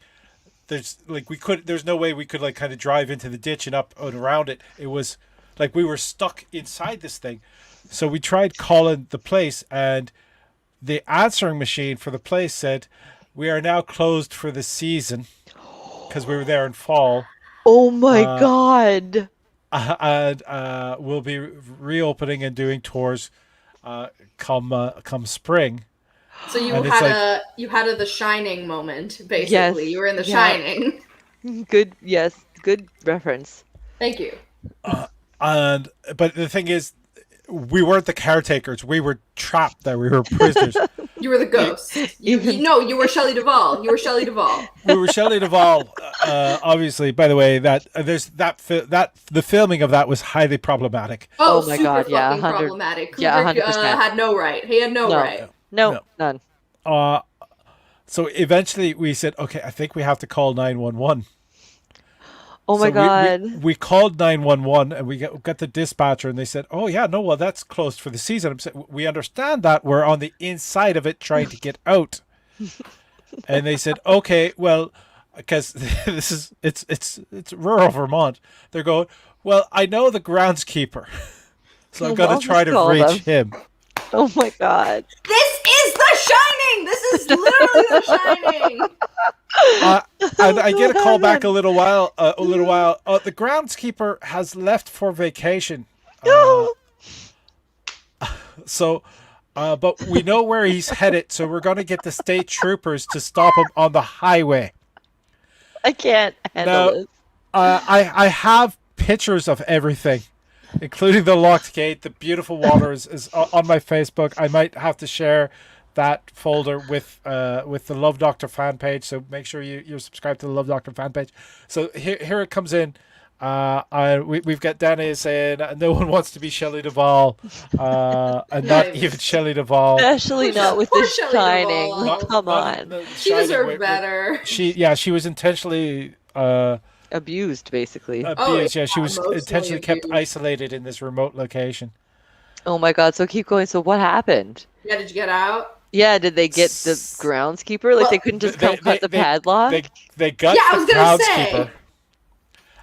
there's no way we could like kind of drive into the ditch and up and around it. It was like we were stuck inside this thing. So we tried calling the place, and the answering machine for the place said, "We are now closed for the season," because we were there in fall, Oh my uh, God. and we'll be reopening and doing tours come spring. So And it's like, you had a The Shining moment, Yes. basically. You were in The Yeah. Shining. Good. Yes. Good reference. Thank you. and but the thing is, we weren't the caretakers. We were trapped there. We were prisoners. You were the ghost. Even No, you were Shelley Duvall. You were Shelley Duvall. We were Shelley Duvall. Obviously, by the way, that there's that the filming of that was highly problematic. Oh, Oh my super God, yeah, fucking 100 problematic. Kubrick yeah, 100%. had no right. He had no No. right. No, No. none. Uh, so eventually we said, okay, I think we have to call 911. Oh my So God. we called 911, and we got the dispatcher, and they said, "Oh yeah, no, well that's closed for the season." I'm saying, we understand that we're on the inside of it trying to get out, and they said, "Okay, well, because it's rural Vermont." They're going, "Well, I know the groundskeeper, so I'm Well, gonna I'll try just to call reach them. him." Oh my God. This is The Shining! This is literally The Shining! And I get a call back God. a little while. The groundskeeper has left for vacation. No. So, but we know where he's headed, so we're going to get the state troopers to stop him on the highway. I can't handle Now, this. I have pictures of everything, including the locked gate. The beautiful water is on my Facebook. I might have to share that folder with the Love Doctor fan page. So make sure you're subscribed to the Love Doctor fan page. So here it comes in. We've got Danny saying no one wants to be Shelley Duvall, and not Nice. even Shelley Duvall. Especially not with Poor this Shelley Shining. Duvall. Come on. She Shining, deserved better. She was intentionally Abused, basically. abused. Yeah, she was emotionally intentionally kept abused. isolated in this remote location. Oh my god, so keep going. So what happened? Yeah, did you get out? Yeah, did they get the groundskeeper? Like Well, they couldn't just come cut the padlock? They got Yeah, I the was gonna groundskeeper. say.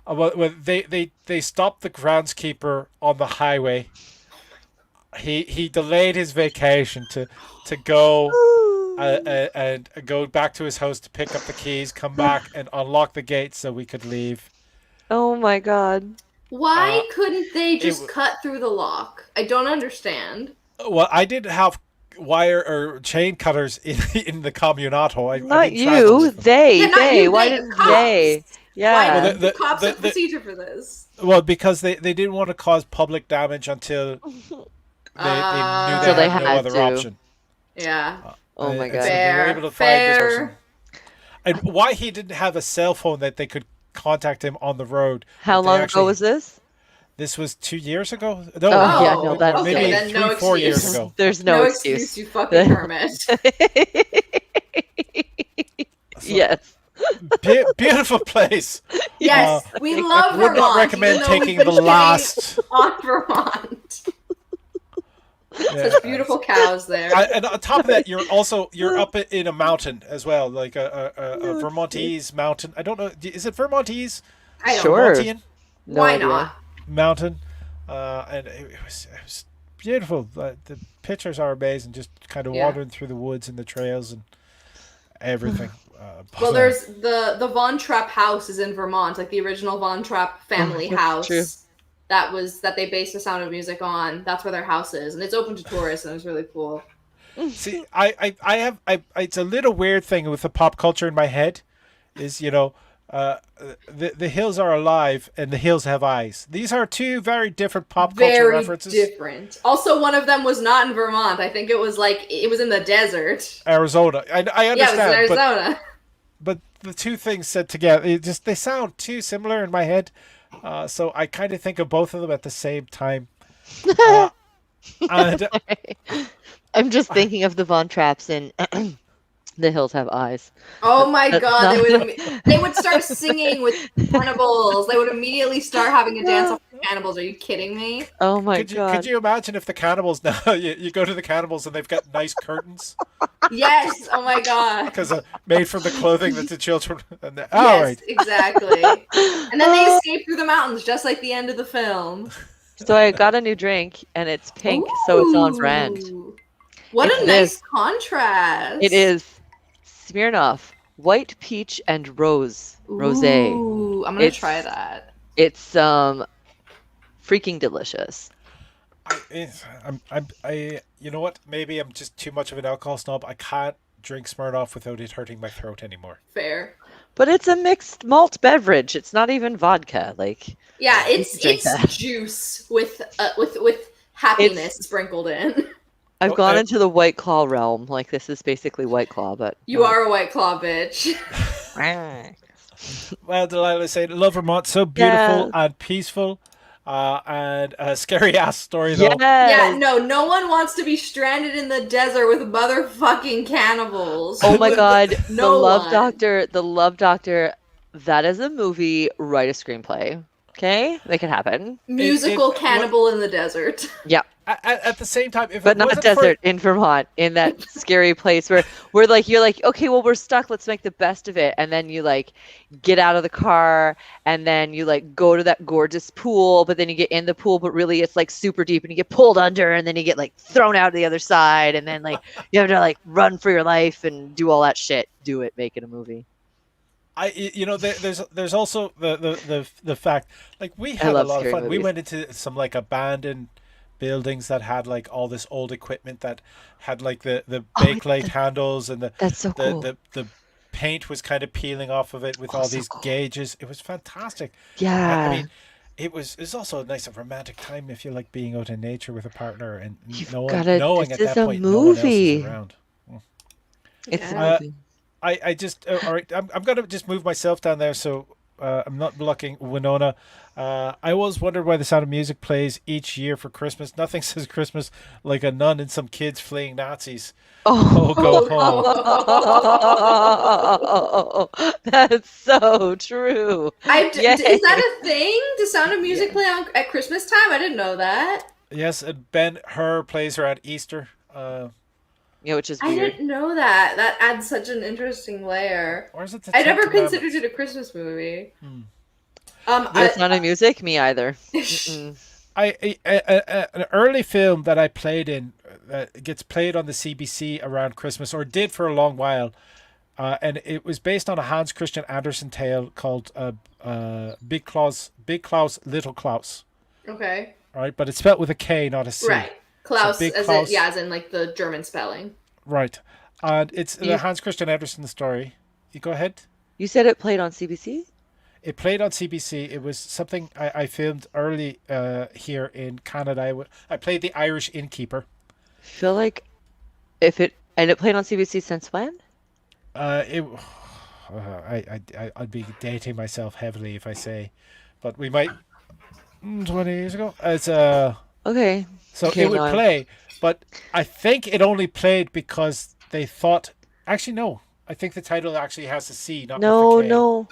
Well, they stopped the groundskeeper on the highway. He delayed his vacation to go and go back to his house to pick up the keys, come back and unlock the gate so we could leave. Oh my god. Why couldn't they it just w- cut through the lock? I don't understand. Well, I didn't have wire or chain cutters in the Communato. I Not didn't travel you. with them. They. Yeah, not they. you, Why they, didn't cops. they? Yeah. Why Well, did the cops have the- procedure for this? Well, because they didn't want to cause public damage until they knew So they they had no had other to. option. Yeah. Oh my And god. so they were Fair, able to find this person. fair. And why he didn't have a cell phone that they could contact him on the road. How That they long actually- ago was this? This was 2 years ago? No, Oh, yeah, no, Oh, that's okay, maybe then no 3-4 years excuse. ago. There's No no excuse, you fucking hermit. Yes. Beautiful place. Yes, we love Vermont. Would not recommend even though we've taking been the shitting last. on Vermont. Yeah. Such beautiful cows there. And on top of that, you're up in a mountain as well, like a Vermontese mountain. I don't know. Is it Vermontese? I don't Sure. know. Vermontian No Why idea. not? mountain, and it was beautiful. The pictures are amazing. Just kind of Yeah. wandering through the woods and the trails and everything. Well, there's the Von Trapp house is in Vermont, like the original Von Trapp family that's house. true. That they based The Sound of Music on. That's where their house is, and it's open to tourists, and it's really cool. See, I have it's a little weird thing with the pop culture in my head, is the hills are alive and the hills have eyes. These are two very different pop culture Very references. different. Also, one of them was not in Vermont. I think it was in the desert. Arizona, I Yeah, it was in understand, Arizona. but the two things said together, they sound too similar in my head. So I kind of think of both of them at the same time. And I'm just thinking of the Von Trapps in The Hills Have Eyes. Oh my That's god, not- they would start singing with cannibals. They would immediately start having a dance off with cannibals. Are you kidding me? Oh my could god. you imagine if the cannibals now you go to the cannibals and they've got nice curtains Yes. Oh my god. because made from the clothing that the children. And Yes, right. exactly. And then they escape through the mountains, just like the end of the film. So I got a new drink and it's pink, so it's on brand. Ooh. What It a nice is. contrast. It is Smirnoff White Peach and Rose Rosé. Ooh, I'm gonna It's- try that. It's freaking delicious. I you know what? Maybe I'm just too much of an alcohol snob. I can't drink Smirnoff without it hurting my throat anymore. Fair. But it's a mixed malt beverage. It's not even vodka. Like Yeah, You can drink that. it's juice with happiness sprinkled in. I've Oh, gone I- into the White Claw realm. Like this is basically White Claw, but You are a White Claw bitch. Well, Delilah said, "Love Vermont, so beautiful and peaceful, and a scary ass story though." Yeah, Yes. no one wants to be stranded in the desert with motherfucking cannibals. Oh my god, No the Love one. Doctor, the Love Doctor. That is a movie. Write a screenplay. Okay, make it happen. Musical it- cannibal in the desert. Yeah, At the same time, if but it not wasn't desert in Vermont, in that scary place where you're like, okay, well we're stuck. Let's make the best of it, and then you like get out of the car, and then you like go to that gorgeous pool, but then you get in the pool, but really it's like super deep, and you get pulled under, and then you get like thrown out to the other side, and then like you have to like run for your life and do all that shit. Do it, make it a movie. there's also the fact, like, we had a love lot of scary fun. We movies. went into some like abandoned buildings that had like all this old equipment that had like the bakelite handles and That's so cool. the paint was kind of peeling off of it with Oh, all so these cool. gauges. It was fantastic. I Yeah. mean, it's also a nice romantic time if you like being out in nature with a partner and You've knowing this at is that a point no one else is movie. around. It's a Yeah. Uh, movie. I just all right. I'm gonna just move myself down there so I'm not blocking Winona. I always wondered why the Sound of Music plays each year for Christmas. Nothing says Christmas like a nun and some kids fleeing Nazis. Ho go ho. Oh, that's so true. Is Yay. that a thing? Does Sound of Music Yeah. play on at Christmas time? I didn't know that. Yes, and Ben Hur plays her at Easter. Yeah, which is I weird. didn't know that. That adds such an interesting layer. Or is it the I Ten never considered Commandments? it a Christmas movie. The Sound of Music? Me either. An early film that I played in that gets played on the CBC around Christmas, or did for a long while, and it was based on a Hans Christian Andersen tale called Big Klaus, Little Klaus. Okay. All right, but it's spelled with a K, not a C. Right. Klaus, Big as Klaus. in like the German spelling. Right, and it's the You, Hans Christian Andersen story. You go ahead. you said it played on CBC? It played on CBC. It was something I filmed early here in Canada. I played the Irish innkeeper. Feel like if it and it played on CBC since when? It. I'd be dating myself heavily if I say, but we might 20 years ago. It's Okay. so Okay, it would no, play, but I think it only played because they thought. Actually, no. I think the title actually has a C, not no, with a K. no.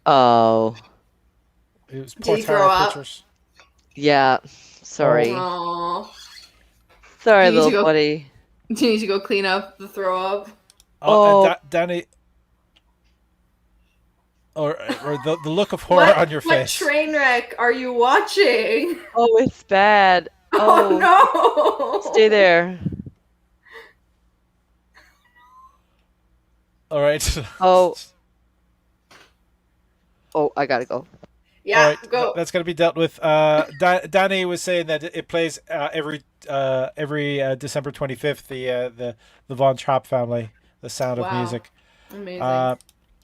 Oh, It was Did he throw Portara up? Pictures. yeah. Sorry. Aww. Sorry, Do you need to little go- buddy. Do you need to go clean up the throw up? Oh, Oh. and Danny. Or the look of horror on your What face. train wreck are you watching? Oh, it's bad. Oh, no! Stay there. All right. Oh. Oh, I gotta go. Yeah, All right, go. that's going to be dealt with. Danny was saying that it plays every December 25th. The Von Trapp family, The Sound of Wow. Music. Amazing.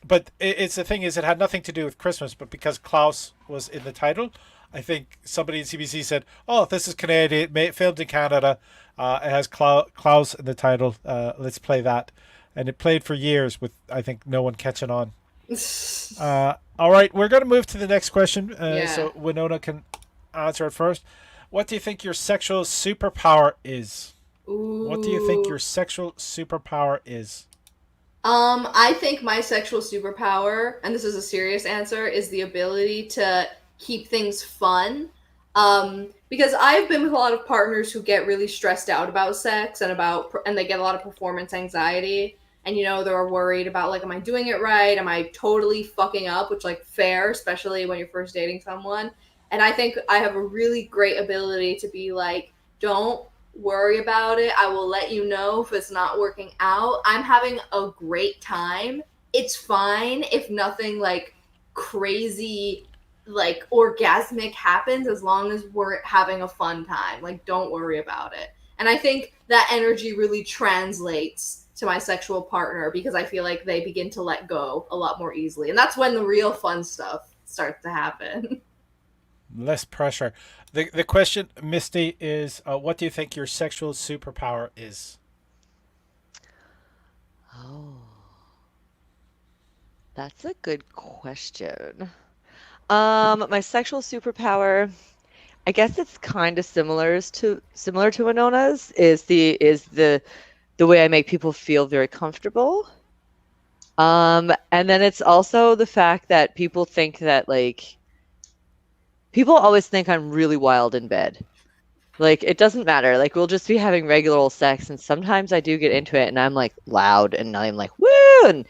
But it's the thing is, it had nothing to do with Christmas, but because Klaus was in the title, I think somebody in CBC said, "Oh, this is Canadian, filmed in Canada. It has Klaus in the title. Let's play that." And it played for years with, I think, no one catching on. All right, we're going to move to the next question, so Winona can answer it first. What do you think your sexual superpower is? Ooh. What do you think your sexual superpower is? I think my sexual superpower, and this is a serious answer, is the ability to keep things fun. Because I've been with a lot of partners who get really stressed out about sex and they get a lot of performance anxiety. And, they're worried about, like, am I doing it right? Am I totally fucking up? Which, like, fair, especially when you're first dating someone. And I think I have a really great ability to be like, don't worry about it. I will let you know if it's not working out. I'm having a great time. It's fine if nothing, like, crazy, like, orgasmic happens, as long as we're having a fun time. Like, don't worry about it. And I think that energy really translates to my sexual partner because I feel like they begin to let go a lot more easily. And that's when the real fun stuff starts to happen. Less pressure. The question, Misty, is what do you think your sexual superpower is? Oh, that's a good question. My sexual superpower, I guess it's kind of similar to Winona's, is the way I make people feel very comfortable. And then it's also the fact that people think that, like, people always think I'm really wild in bed. Like, it doesn't matter. Like, we'll just be having regular old sex, and sometimes I do get into it, and I'm, like, loud, and I'm like, woo! And,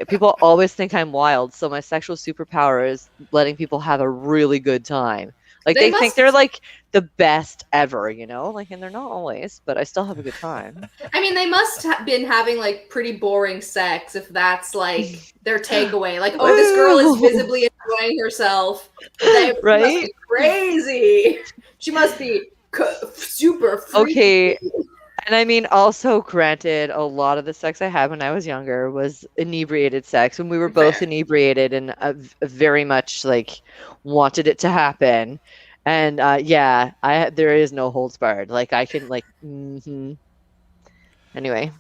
people always think I'm wild. So my sexual superpower is letting people have a really good time. Like, they think they're, like, the best ever, Like, and they're not always, but I still have a good time. I mean, they must have been having, like, pretty boring sex if that's, like, their takeaway. Like, oh, this girl is visibly enjoying herself. They Right? must be crazy. She must be super freaky. Okay, And I mean, also granted, a lot of the sex I had when I was younger was inebriated sex, when we were both Fair. inebriated and very much like wanted it to happen. And yeah, there is no holds barred. Like I can like, anyway.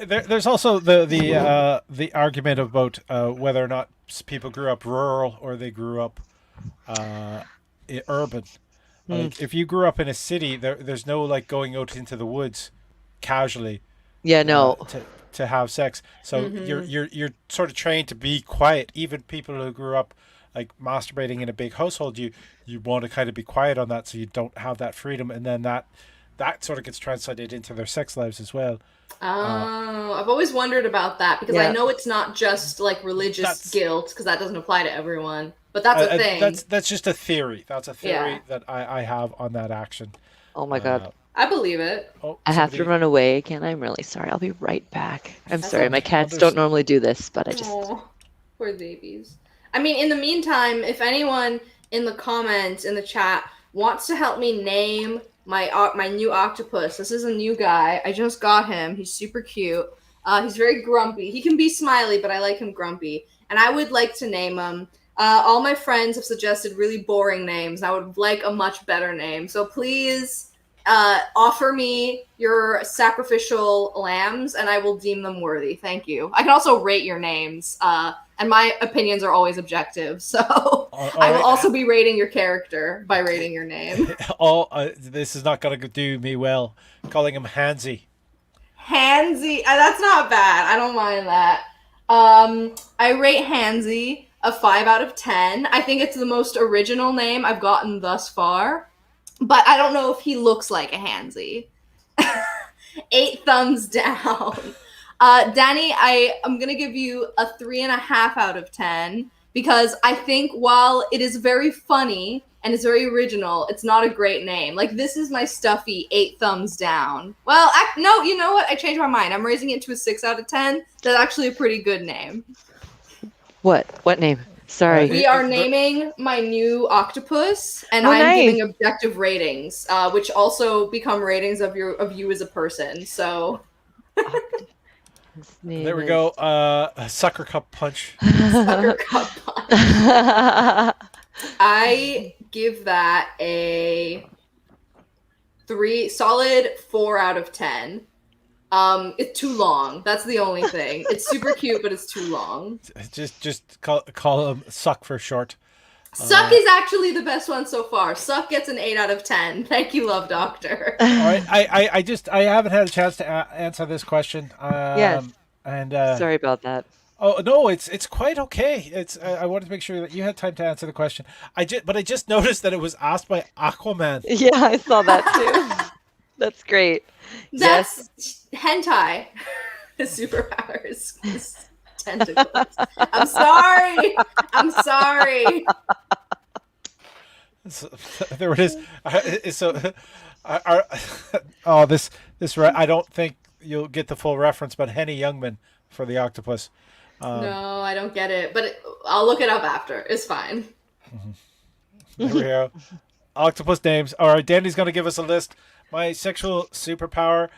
There's also the argument about whether or not people grew up rural or they grew up urban. Like if you grew up in a city, there's no like going out into the woods casually Yeah, no. to have sex. So you're sort of trained to be quiet. Even people who grew up like masturbating in a big household, you want to kind of be quiet on that, so you don't have that freedom, and then that sort of gets translated into their sex lives as well. Oh, I've always wondered about that because I know it's not just like religious guilt, because that doesn't apply to everyone. But that's a thing. That's just a theory. That's a theory that I have on that action. Oh my God. I believe it. I have to run away again. I'm really sorry. I'll be right back. I'm sorry. My cats don't normally do this, but I just... Oh, poor babies. I mean, in the meantime, if anyone in the comments, in the chat, wants to help me name my new octopus. This is a new guy. I just got him. He's super cute. He's very grumpy. He can be smiley, but I like him grumpy. And I would like to name him. All my friends have suggested really boring names. I would like a much better name. So please offer me your sacrificial lambs, and I will deem them worthy. Thank you. I can also rate your names. And my opinions are always objective, so I will also be rating your character by rating your name. This is not going to do me well. Calling him Hansy. Hansy, that's not bad. I don't mind that. I rate Hansy a 5 out of 10. I think it's the most original name I've gotten thus far, but I don't know if he looks like a Hansy. 8 thumbs down. Danny, I am going to give you a 3.5 out of 10 because I think while it is very funny and it's very original, it's not a great name. Like, this is my stuffy 8 thumbs down. Well, no, you know what? I changed my mind. I'm raising it to a 6 out of 10. That's actually a pretty good name. What? What name? Sorry. We are naming my new octopus, and I'm giving objective ratings, which also become ratings of you as a person. So... There we go. Sucker cup punch. Sucker cup punch. I give that a solid 4 out of 10. It's too long. That's the only thing. It's super cute, but it's too long. Just call him Suck for short. Suck is actually the best one so far. Suck gets an 8 out of 10. Thank you, Love Doctor. All right, I haven't had a chance to answer this question. Yes. And sorry about that. Oh no, it's quite okay. It's I wanted to make sure that you had time to answer the question. I just noticed that it was asked by Aquaman. Yeah, I saw that too. That's great. That's hentai. His superpowers. Tentacles. I'm sorry. So, there it is. This I don't think you'll get the full reference, but Henny Youngman for the octopus. No, I don't get it, but I'll look it up after. It's fine. There we go. Octopus names. All right, Danny's going to give us a list. My sexual superpower.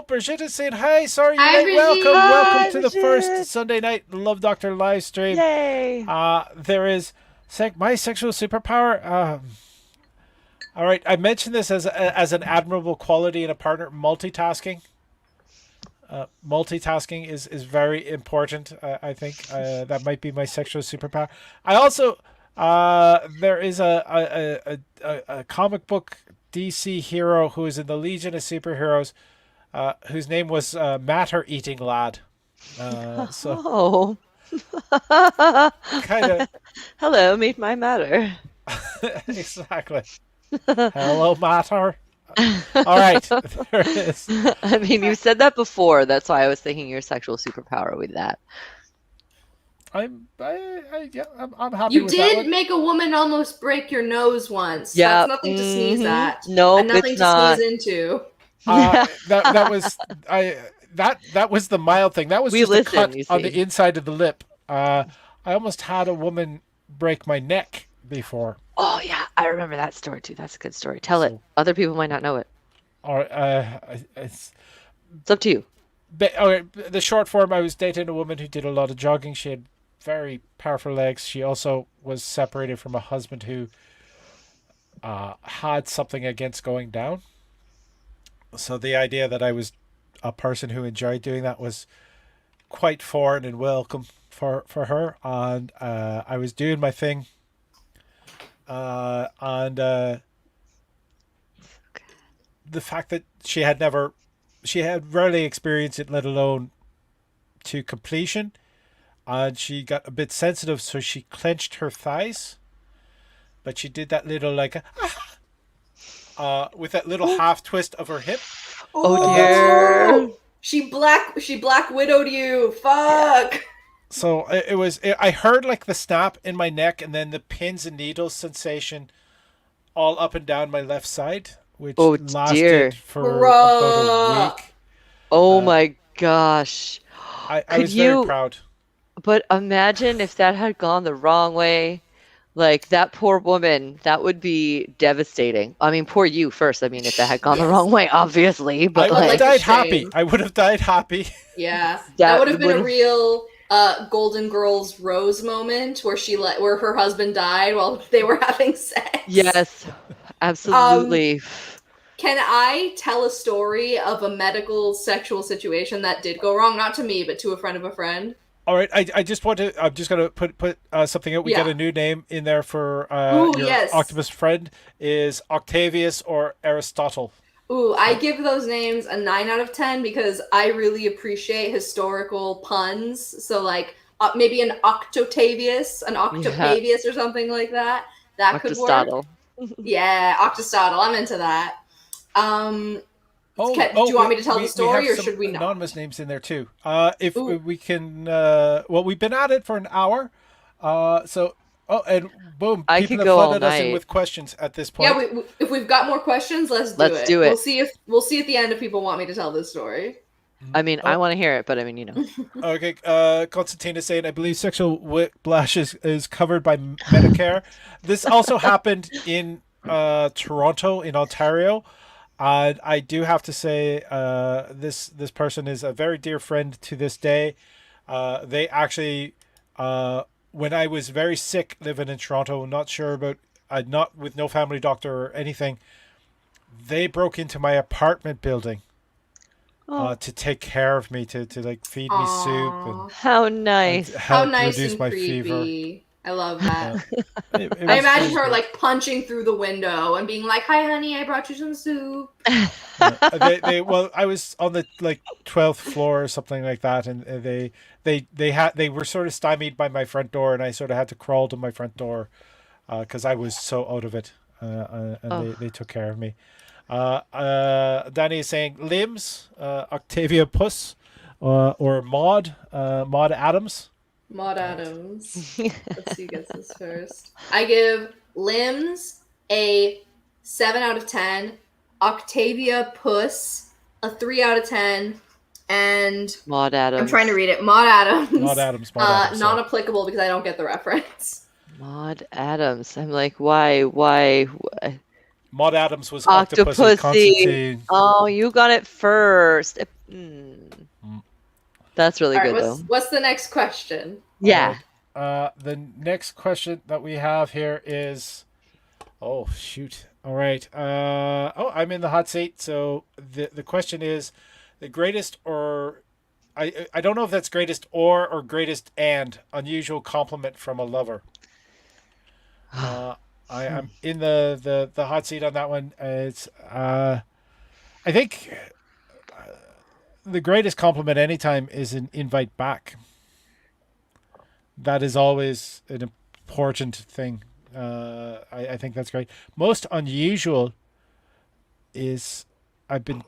Brigitte is saying hi. Sorry, you're late. Welcome to the first Sunday night Love Doctor live stream. Yay! There is my sexual superpower. All right, I mentioned this as an admirable quality in a partner: multitasking. Multitasking is very important. I think that might be my sexual superpower. I also there is a comic book DC hero who is in the Legion of Superheroes, whose name was Matter Eating Lad. So kind of. Hello, meet my matter. Exactly. Hello, Matter. All right, there it is. I mean, you said that before. That's why I was thinking your sexual superpower with that. I'm happy. You with that did one. make a woman almost break your nose once. Yeah. That's nothing to sneeze at. No, and nothing it's to not. sneeze into. That was the mild thing. That was just a cut you on see. the inside of the lip. I almost had a woman break my neck before. Oh yeah, I remember that story too. That's a good story. Tell it. Other people might not know it. or it's It's up to you. the short form. I was dating a woman who did a lot of jogging. She had very powerful legs. She also was separated from a husband who had something against going down. So the idea that I was a person who enjoyed doing that was quite foreign and welcome for her. And I was doing my thing. And the fact that she had rarely experienced it, let alone to completion. And she got a bit sensitive, so she clenched her thighs. But she did that little with that little half twist of her hip. Oh dear. She black widowed you. Fuck. So I heard like the snap in my neck and then the pins and needles sensation all up and down my left side, which lasted for about a week. Oh my gosh. I was very proud. But imagine if that had gone the wrong way. Like, that poor woman, that would be devastating. I mean, poor you first. I mean, if that had gone the wrong way, obviously. But I would have died happy. I would have died happy. Yeah. That would have been a real Golden Girls Rose moment where her husband died while they were having sex. Yes, absolutely. Can I tell a story of a medical sexual situation that did go wrong? Not to me, but to a friend of a friend. All right, I'm just going to put something out. We got a new name in there for your octopus friend is Octavius or Aristotle. Ooh, I give those names a 9 out of 10 because I really appreciate historical puns. So like maybe an Octotavius, or something like that. That could work. Yeah, Octostotle. I'm into that. Do you want me to tell the story, or should we not? Anonymous names in there too. If we can, we've been at it for an hour, and boom, people have flooded us in with questions at this point. Yeah, if we've got more questions, let's do it. We'll see at the end if people want me to tell this story. I mean, I want to hear it, but I mean, you know. Okay, Constantine is saying, I believe sexual whiplash is covered by Medicare. This also happened in Toronto, in Ontario. I do have to say, this person is a very dear friend to this day. They actually, when I was very sick living in Toronto, not sure about, not with no family doctor or anything, they broke into my apartment building to take care of me, to like feed me soup. And, how nice. How nice reduce and my creepy. Fever. I love that. I imagine her like punching through the window and being like, "Hi, honey, I brought you some soup." Well, I was on the like 12th floor or something like that, and they were sort of stymied by my front door, and I sort of had to crawl to my front door because I was so out of it, and they took care of me. Danny is saying limbs, Octavia Puss, or Maud Adams. Maud Adams. Let's see who gets this first. I give limbs a 7 out of 10, Octavia Puss a 3 out of 10, and Maud Adams. I'm trying to read it. Maud Adams. Maud Adams. Not applicable because I don't get the reference. Maud Adams. I'm like, why? Maud Adams was Octopussy. Constantine. Oh, you got it first. That's really good, though. What's the next question? Yeah. The next question that we have here is... Oh, shoot. All right. I'm in the hot seat. So the question is the greatest or... I don't know if that's greatest or greatest and unusual compliment from a lover. I'm in the hot seat on that one. It's I think... the greatest compliment anytime is an invite back. That is always an important thing. I think that's great. Most unusual is I've been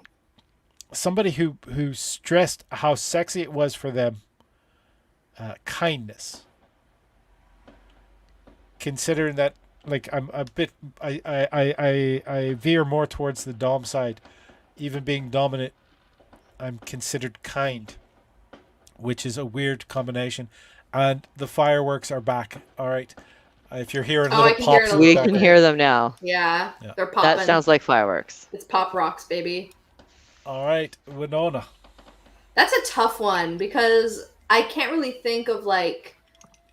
somebody who stressed how sexy it was for them. Kindness. Considering that, like, I'm a bit, I veer more towards the dom side. Even being dominant, I'm considered kind, which is a weird combination. And the fireworks are back. All right. If you're hearing Oh, I little can hear pops it a in the We little can bit. background. hear them now. Yeah, Yeah. they're popping. That sounds like fireworks. It's pop rocks, baby. All right, Winona. That's a tough one because I can't really think of like.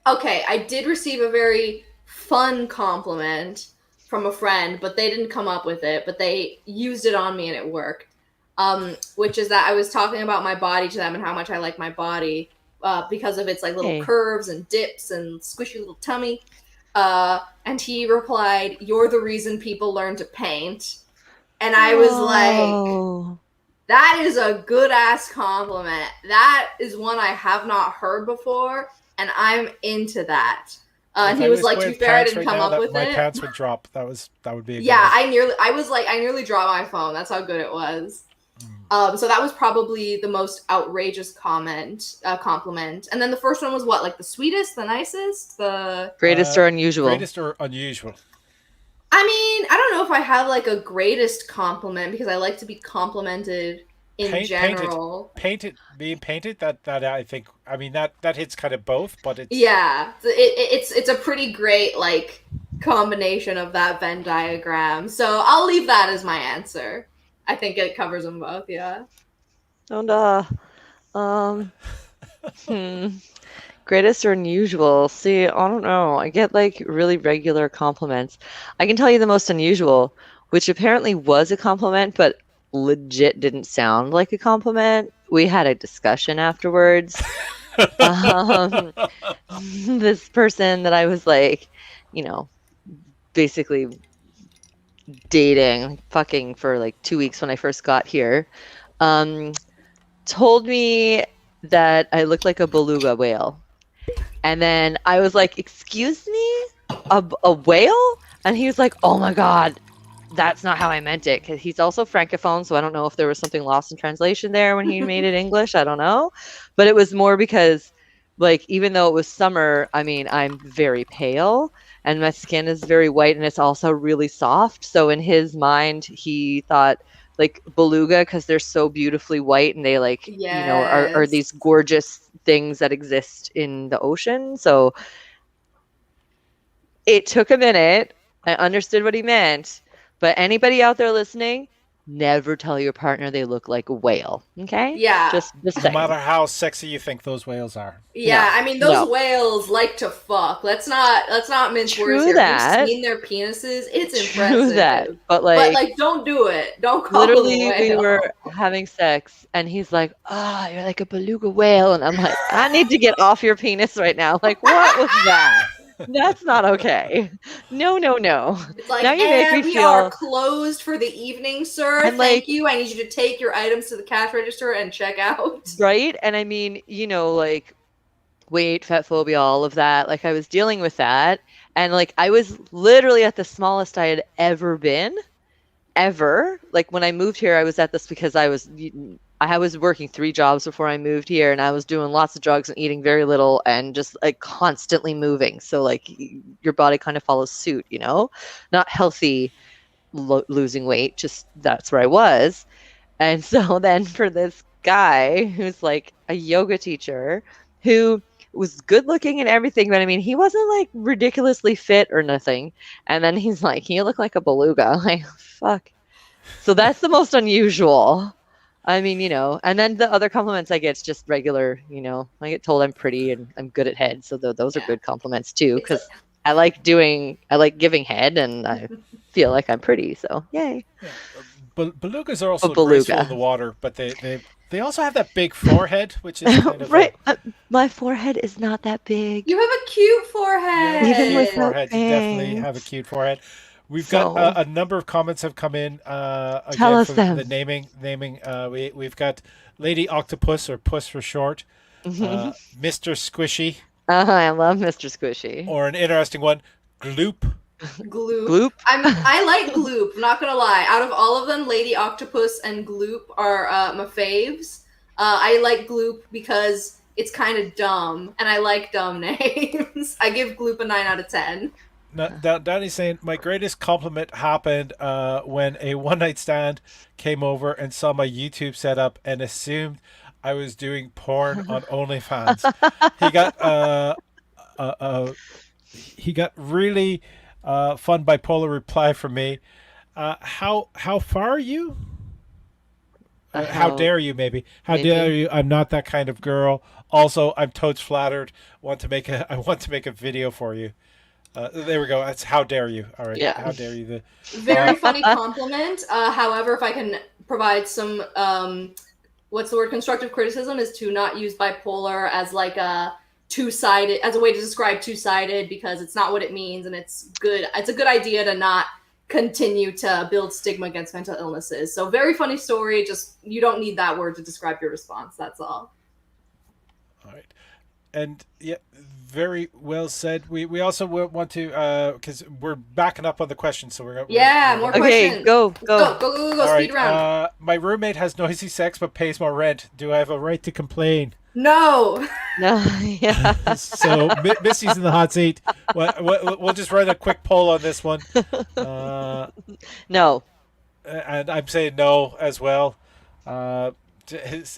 Okay, I did receive a very fun compliment from a friend, but they didn't come up with it, but they used it on me and it worked. Which is that I was talking about my body to them and how much I like my body because of its like little Hey. curves and dips and squishy little tummy. And he replied, "You're the reason people learn to paint." And I was like, Oh. that is a good ass compliment. That is one I have not heard before, and I'm into that. And If he I was like, to be wearing fair, I pants didn't right come now, up with my it. pants would drop. That would be a good Yeah, one. I nearly dropped my phone. That's how good it was. So that was probably the most outrageous compliment. And then the first one was what, like the sweetest, the nicest, the. Greatest or unusual? Greatest or unusual? I mean, I don't know if I have like a greatest compliment because I like to be complimented in general. Being painted. That I think. I mean that hits kind of both, but it's Yeah, it's a pretty great like combination of that Venn diagram. So I'll leave that as my answer. I think it covers them both. Yeah. And hmm. Greatest or unusual? See, I don't know. I get like really regular compliments. I can tell you the most unusual, which apparently was a compliment, but legit didn't sound like a compliment. We had a discussion afterwards. This person that I was like, basically dating, fucking for like 2 weeks when I first got here, told me that I looked like a beluga whale. And then I was like, excuse me? A whale? And he was like, oh my God, that's not how I meant it. Because he's also Francophone, so I don't know if there was something lost in translation there when he made it English. I don't know. But it was more because, like, even though it was summer, I mean, I'm very pale and my skin is very white and it's also really soft. So in his mind, he thought, like beluga, because they're so beautifully white and they like are these gorgeous things that exist in the ocean. So it took a minute. I understood what he meant, but anybody out there listening, never tell your partner they look like a whale. Okay? Yeah. Just no saying. matter how sexy you think those whales are. Yeah, No, I mean those no. whales like to fuck. Let's not mince True words here. that. You've seen their penises. It's True impressive. that. But But like don't do it. Don't call literally them a we whale. were having sex and he's like, oh, you're like a beluga whale. And I'm like, I need to get off your penis right now. Like, what was that? That's not okay. No. It's like, Now you make me we feel are closed for the evening, sir. And, Thank like- you. I need you to take your items to the cash register and check out. right. And I mean, like weight, fat phobia, all of that. Like I was dealing with that. And like I was literally at the smallest I had ever been. Ever. Like when I moved here, I was at this because I was working 3 jobs before I moved here, and I was doing lots of drugs and eating very little and just like constantly moving. So like your body kind of follows suit, not healthy losing weight, just that's where I was. And so then for this guy who's like a yoga teacher who was good looking and everything, but I mean, he wasn't like ridiculously fit or nothing. And then he's like, you look like a beluga. Like, fuck. So that's the most unusual. I mean, and then the other compliments I get, it's just regular, I get told I'm pretty and I'm good at head. So those are good compliments too, because I like giving head and I feel like I'm pretty. So yay. Yeah. Belugas are also graceful in the water, but they also have that big forehead, which is kind of right. My forehead is not that big. You have a cute forehead. Even with forehead, you definitely have a cute forehead. We've got a number of comments have come in. Again, Tell us from them. the naming. We've got Lady Octopus, or Puss for short. Mr. Squishy. I love Mr. Squishy. Or an interesting one, Gloop. Gloop. I like Gloop. I'm not gonna lie. Out of all of them, Lady Octopus and Gloop are my faves. I like Gloop because it's kind of dumb, and I like dumb names. I give Gloop a 9 out of 10. Now, Danny's saying my greatest compliment happened when a one-night stand came over and saw my YouTube setup and assumed I was doing porn on OnlyFans. He got he got really fun bipolar reply from me. How far are you? How How dare you? Maybe how dare maybe? you? I'm not that kind of girl. Also, I'm totes flattered. I want to make a video for you. There we go. That's how dare you. All right, Yeah. how dare you? Very funny compliment. However, if I can provide some what's the word, constructive criticism, is to not use bipolar as like a two-sided, as a way to describe two-sided, because it's not what it means, and it's a good idea to not continue to build stigma against mental illnesses. So very funny story, just you don't need that word to describe your response, that's all. All right. And yeah, very well said. We also want to because we're backing up on the question, so Yeah, we're more gonna. Okay, questions. go, Go, go. go, go, go, All speed right. round. My roommate has noisy sex but pays more rent. Do I have a right to complain? No. No, yeah. So Missy's in the hot seat. We'll just run a quick poll on this one. Uh, No. and I'm saying no as well. Uh,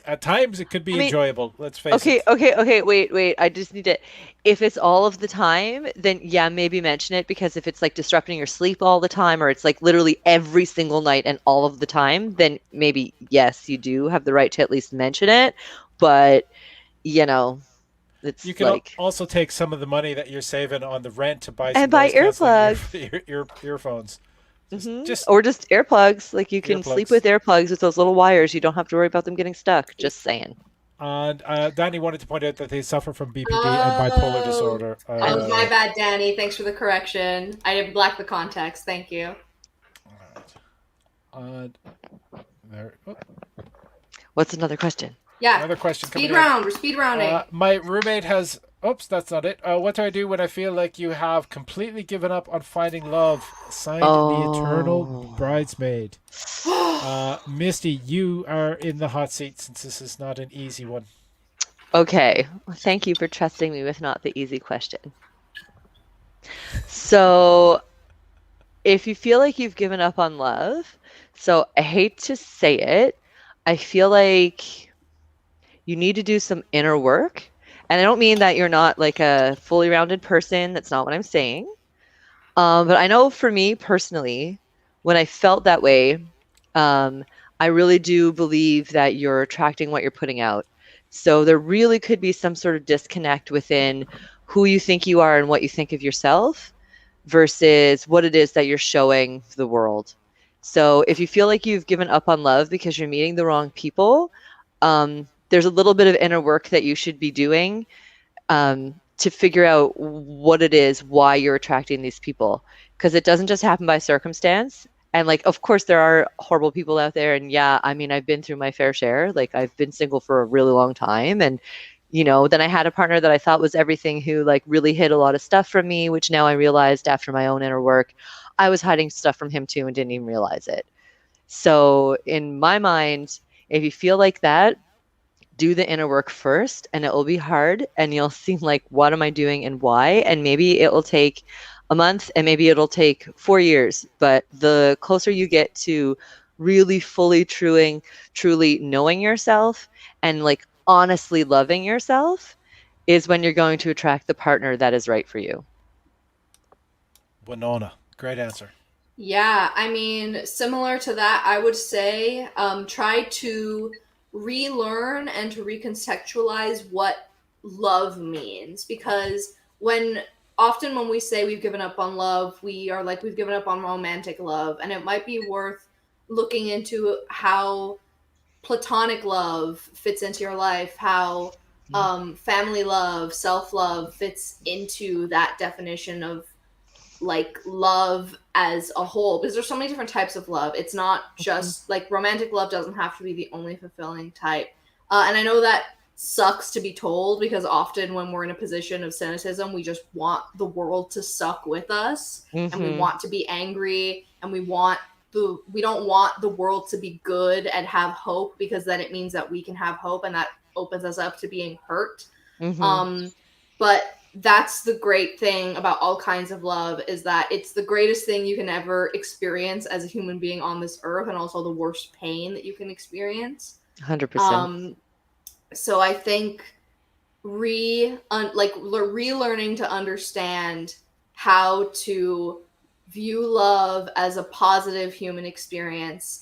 at times it could I be mean, enjoyable. Let's face okay, it. okay, okay, wait. I just need to, if it's all of the time, then yeah, maybe mention it, because if it's like disrupting your sleep all the time, or it's like literally every single night and all of the time, then maybe yes, you do have the right to at least mention it. But, you know, it's You can like, also take some of the money that you're saving on the rent to buy and some buy noise canceling earplugs. earphones. Just Or just earplugs. Like you can sleep earplugs. with earplugs with those little wires. You don't have to worry about them getting stuck. Just saying. And Danny wanted to point out that they suffer from BPD and bipolar Oh, disorder. my bad, Danny. Thanks for the correction. I didn't black the context. Thank you. There. Oh, What's another question? Yeah. another question coming Speed in. round. We're speed rounding. My roommate has. Oops, that's not it. What do I do when I feel like you have completely given up on finding love? Signed, the eternal Oh. bridesmaid. Misty, you are in the hot seat since this is not an easy one. Okay. Thank you for trusting me with not the easy question. So, if you feel like you've given up on love, so I hate to say it, I feel like you need to do some inner work. And I don't mean that you're not like a fully rounded person. That's not what I'm saying. But I know for me personally, when I felt that way, I really do believe that you're attracting what you're putting out. So there really could be some sort of disconnect within who you think you are and what you think of yourself versus what it is that you're showing the world. So if you feel like you've given up on love because you're meeting the wrong people, there's a little bit of inner work that you should be doing to figure out what it is, why you're attracting these people. Because it doesn't just happen by circumstance. And like, of course, there are horrible people out there. And yeah, I mean, I've been through my fair share. Like, I've been single for a really long time. And, then I had a partner that I thought was everything who like really hid a lot of stuff from me, which now I realized after my own inner work, I was hiding stuff from him too and didn't even realize it. So in my mind, if you feel like that, do the inner work first, and it will be hard, and you'll see like, what am I doing and why? And maybe it will take a month, and maybe it'll take 4 years. But the closer you get to really fully truly knowing yourself and like honestly loving yourself is when you're going to attract the partner that is right for you. Winona, great answer. Yeah, I mean, similar to that, I would say try to relearn and to recontextualize what love means. Because often when we say we've given up on love, we are like, we've given up on romantic love. And it might be worth looking into how platonic love fits into your life, how family love, self love fits into that definition of like love as a whole, because there's so many different types of love. It's not just like romantic love doesn't have to be the only fulfilling type. And I know that sucks to be told, because often when we're in a position of cynicism, we just want the world to suck with us, and we want to be angry, and we don't want the world to be good and have hope, because then it means that we can have hope, and that opens us up to being hurt. But that's the great thing about all kinds of love, is that it's the greatest thing you can ever experience as a human being on this earth, and also the worst pain that you can experience. 100%. So I think relearning to understand how to view love as a positive human experience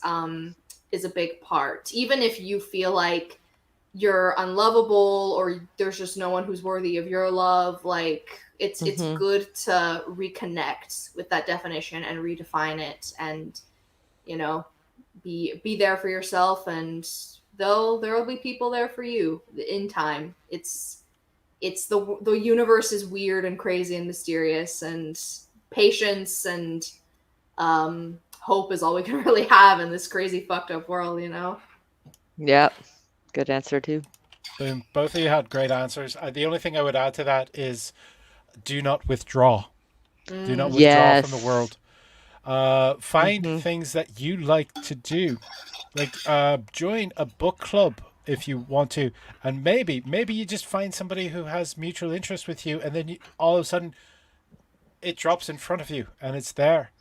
is a big part. Even if you feel like you're unlovable or there's just no one who's worthy of your love, like it's good to reconnect with that definition and redefine it, and be there for yourself, and there'll be people there for you in time. It's the universe is weird and crazy and mysterious, and patience and hope is all we can really have in this crazy fucked up world. Yep. Good answer too. Boom. Both of you had great answers. The only thing I would add to that is do not withdraw. Do not withdraw from the Yes. world. Find things that you like to do. Like join a book club if you want to, and maybe you just find somebody who has mutual interest with you, and then all of a sudden it drops in front of you and it's there.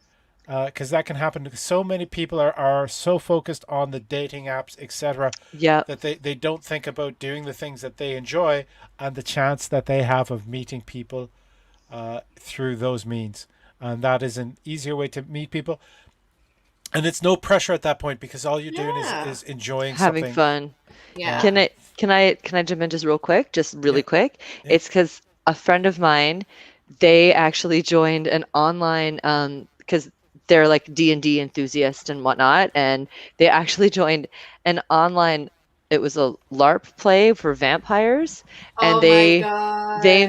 Because that can happen. So many people are so focused on the dating apps, etc., Yep. that they don't think about doing the things that they enjoy and the chance that they have of meeting people through those means. And that is an easier way to meet people. And it's no pressure at that point, because all you're doing is enjoying Having something. fun. Yeah. Can I jump in just real quick? Just really Yeah. quick. Yeah. It's because a friend of mine, they actually joined an online because they're like D&D enthusiast and whatnot, and they actually joined an online. It was a LARP play for vampires, and Oh my god. they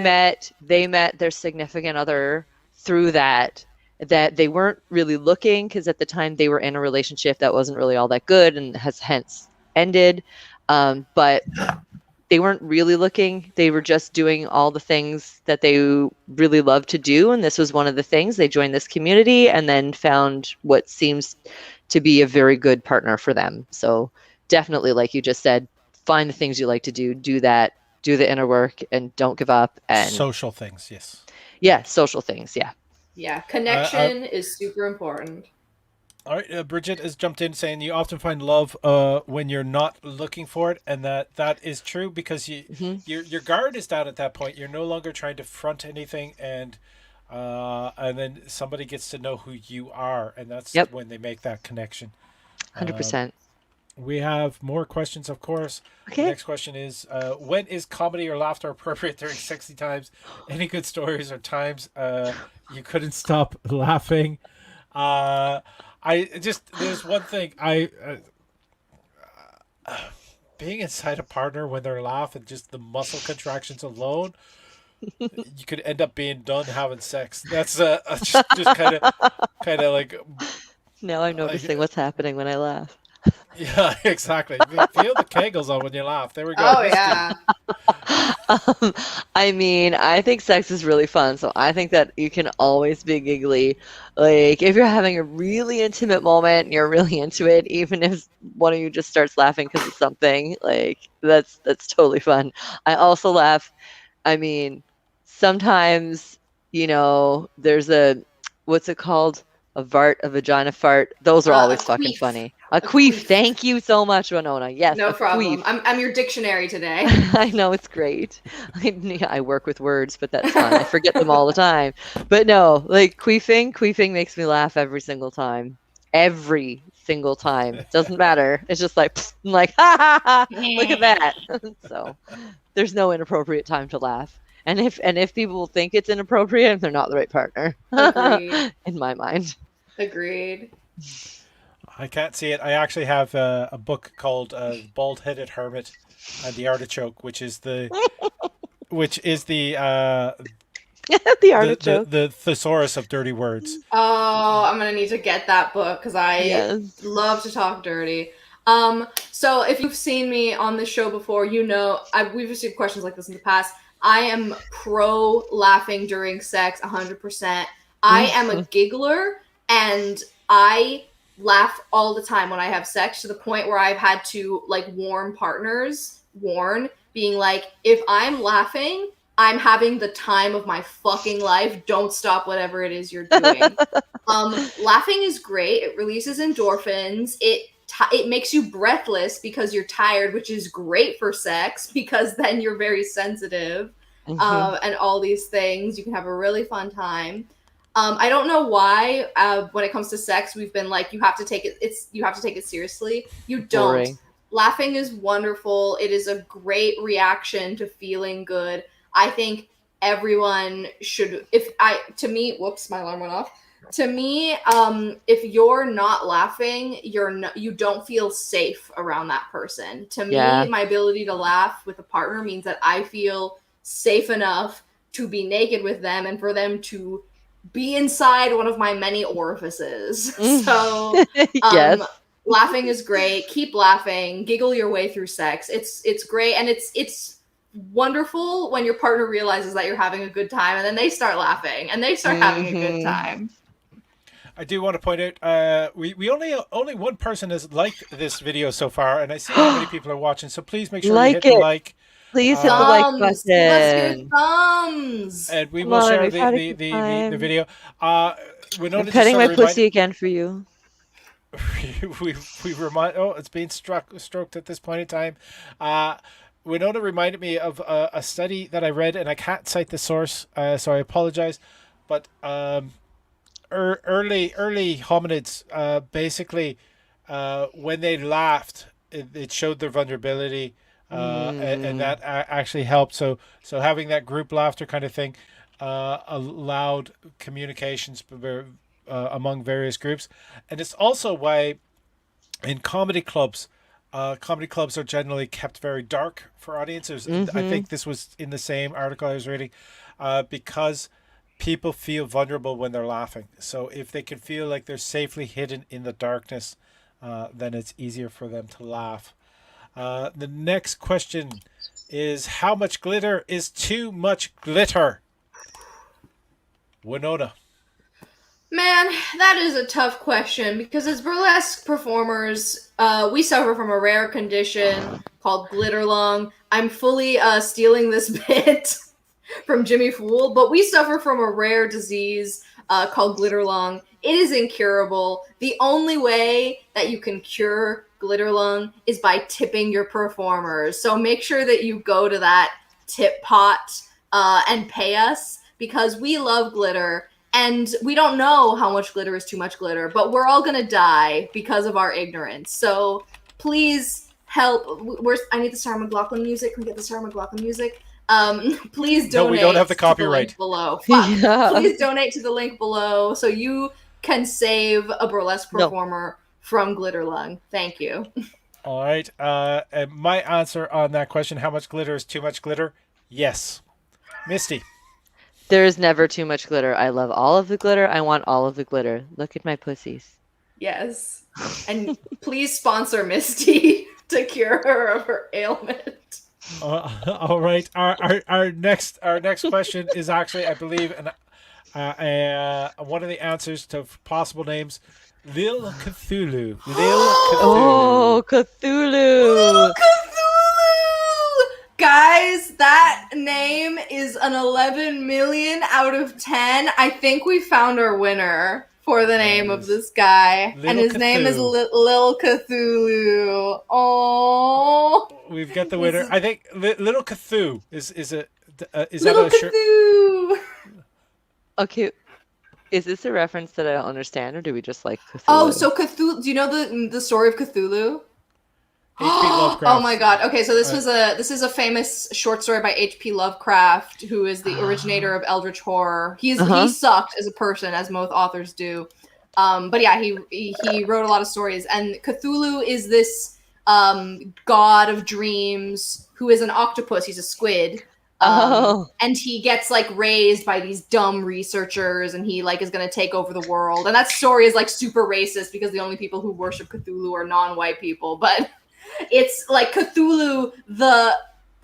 met their significant other through that they weren't really looking, because at the time they were in a relationship that wasn't really all that good and has hence ended, but they weren't really looking. They were just doing all the things that they really love to do, and this was one of the things. They joined this community and then found what seems to be a very good partner for them. So definitely, like you just said, find the things you like to do that, do the inner work, and don't give up. And Social things, yes. yeah, social things, yeah. Yeah, connection is super important. All right, Bridget has jumped in saying you often find love when you're not looking for it, and that is true, because your guard is down at that point. You're no longer trying to front anything, and then somebody gets to know who you are, and that's when they make that connection. 100%. We have more questions, of course. Okay. The next question is, when is comedy or laughter appropriate during sexy times? Any good stories or times you couldn't stop laughing? There's one thing. Being inside a partner when they're laughing, just the muscle contractions alone, you could end up being done having sex. That's just kind of like. Now I'm noticing what's happening when I laugh. Yeah, exactly. Feel the kegels on when you laugh. There we go. Oh yeah. I mean, I think sex is really fun, so I think that you can always be giggly. Like, if you're having a really intimate moment and you're really into it, even if one of you just starts laughing because of something, like, that's totally fun. I also laugh. I mean, sometimes, there's what's it called? A vagina fart. Those are always fucking funny. A queef. Thank you so much, Winona. Yes, no a problem. queef. I'm your dictionary today. I know, it's great. I work with words, but that's fun. I forget them all the time. But no, like queefing makes me laugh every single time. Every single time. Doesn't matter. It's just like, I'm like, ha ha ha, look at that. So there's no inappropriate time to laugh. And if people think it's inappropriate, they're not the right partner. Agreed. In my mind. Agreed. I can't see it. I actually have a book called Bald-Headed Hermit and the Artichoke, which is the the artichoke. the thesaurus of dirty words. Oh, I'm gonna need to get that book because I love to talk dirty. So if you've seen me on this show before, we've received questions like this in the past. I am pro laughing during sex 100%. I am a giggler, and I laugh all the time when I have sex, to the point where I've had to warn partners, being like, if I'm laughing, I'm having the time of my fucking life. Don't stop whatever it is you're doing. Laughing is great. It releases endorphins. It makes you breathless because you're tired, which is great for sex because then you're very sensitive, and all these things. You can have a really fun time. I don't know why. When it comes to sex, we've been like, you have to take it seriously. You don't. Boring. Laughing is wonderful. It is a great reaction to feeling good. I think everyone should. Whoops, my alarm went off. To me, if you're not laughing, you don't feel safe around that person. To Yeah. me, my ability to laugh with a partner means that I feel safe enough to be naked with them and for them to be inside one of my many orifices. So, Yes. laughing is great. Keep laughing. Giggle your way through sex. It's great, and it's wonderful when your partner realizes that you're having a good time, and then they start laughing and they start having a good time. I do want to point out, we only one person has liked this video so far, and I see how many people are watching. So please make sure you hit the like. Please hit the like Thumbs. Let's hear button. thumbs. And we Come will on, share we've had a the good time. video. Winona I'm just petting sort my of pussy again for you. we remind. Oh, it's being stroked at this point in time. Winona reminded me of a study that I read, and I can't cite the source, so I apologize. But early hominids, basically, when they laughed, it showed their vulnerability, and that actually helped. So having that group laughter kind of thing allowed communications among various groups, and it's also why in comedy clubs are generally kept very dark for audiences. I think this was in the same article I was reading, because people feel vulnerable when they're laughing. So if they can feel like they're safely hidden in the darkness, then it's easier for them to laugh. The next question is, how much glitter is too much glitter? Winona. Man, that is a tough question because as burlesque performers, we suffer from a rare condition called glitter lung. I'm fully stealing this bit from Jimmy Fool, but we suffer from a rare disease called glitter lung. It is incurable. The only way that you can cure glitter lung is by tipping your performers. So make sure that you go to that tip pot and pay us because we love glitter. And we don't know how much glitter is too much glitter, but we're all gonna die because of our ignorance. So please help. I need the Sarah McLachlan music. Can we get the Sarah McLachlan music? Please donate. No, we don't have the to copyright. link below. Yeah. Please donate to the link below so you can save a burlesque performer from glitter lung. Thank you. All right. And my answer on that question, how much glitter is too much glitter? Yes. Misty. There is never too much glitter. I love all of the glitter. I want all of the glitter. Look at my pussies. Yes. And please sponsor Misty to cure her of her ailment. All right. Our next question is actually, I believe, one of the answers to possible names. Lil Cthulhu. Oh, Cthulhu. Cthulhu! Guys, that name is an 11 million out of 10. I think we found our winner for the name of this guy. And his name is Lil Cthulhu. Oh. We've got the winner. I think Little Cthulhu is Little that a shirt? Cthulhu. Okay. Is this a reference that I don't understand, or do we just like Cthulhu? Oh, so Cthulhu. Do you know the story of Cthulhu? H.P. Lovecraft. Oh my god. Okay, so this is a famous short story by H.P. Lovecraft, who is the originator of Eldritch horror. He sucked as a person, as most authors do. But yeah, he wrote a lot of stories, and Cthulhu is this god of dreams who is an octopus. He's a squid. And he gets like raised by these dumb researchers, and he like is going to take over the world. And that story is like super racist because the only people who worship Cthulhu are non-white people, but it's like Cthulhu, the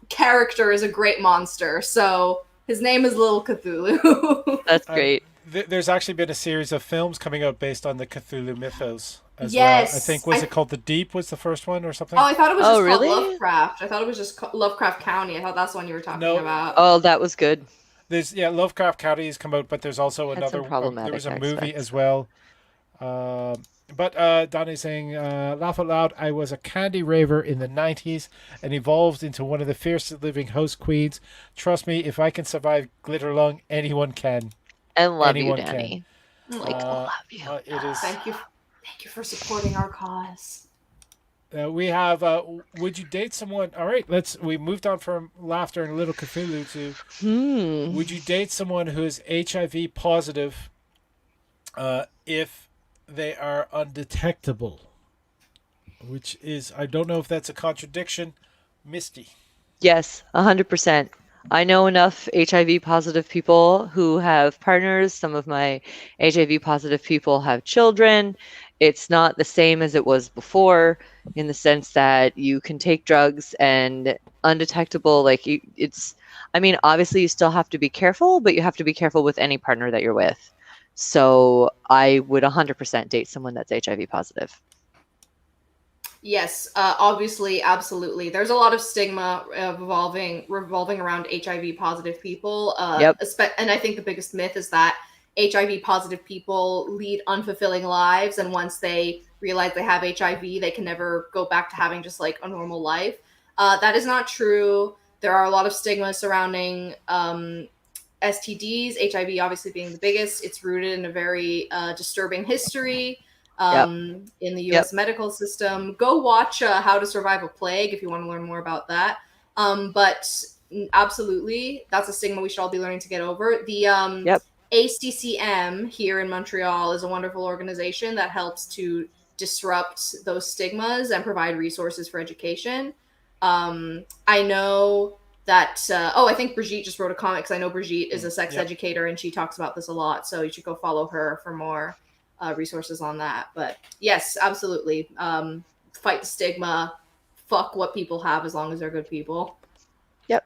character, is a great monster. So his name is Little Cthulhu. That's great. There's actually been a series of films coming out based on the Cthulhu mythos as Yes. well. I think, was it called The Deep was the first one or something? Oh, I thought it was just really? called Lovecraft. I thought it was just Lovecraft County. I thought that's the one you were talking about. Oh, that was good. There's Lovecraft County has come out, but there's also Had some another. problematic There was a movie aspects. as well. But Donnie's saying, laugh out loud. I was a candy raver in the 90s and evolved into one of the fiercest living house queens. Trust me, if I can survive glitter lung, anyone can. And love you, anyone Danny. can. Like, love you. It is. Thank you for supporting our cause. We have. Would you date someone? All right, we moved on from laughter and a little Cthulhu to. Would you date someone who is HIV positive, if they are undetectable? Which is, I don't know if that's a contradiction, Misty. Yes, 100%. I know enough HIV positive people who have partners. Some of my HIV positive people have children. It's not the same as it was before in the sense that you can take drugs and undetectable, like it's, I mean, obviously you still have to be careful, but you have to be careful with any partner that you're with. So I would 100% date someone that's HIV positive. Yes, obviously, absolutely. There's a lot of stigma revolving around HIV positive people. Yep. And I think the biggest myth is that HIV positive people lead unfulfilling lives, and once they realize they have HIV, they can never go back to having just like a normal life. That is not true. There are a lot of stigmas surrounding STDs, HIV obviously being the biggest. It's rooted in a very disturbing history. In the U.S. medical system. Go watch How to Survive a Plague if you want to learn more about that. But absolutely, that's a stigma we should all be learning to get over. The ACCM here in Montreal is a wonderful organization that helps to disrupt those stigmas and provide resources for education. I know that, I think Brigitte just wrote a comment because I know Brigitte is a sex educator and she talks about this a lot. So you should go follow her for more resources on that. But yes, absolutely. Fight the stigma. Fuck what people have as long as they're good people. Yep.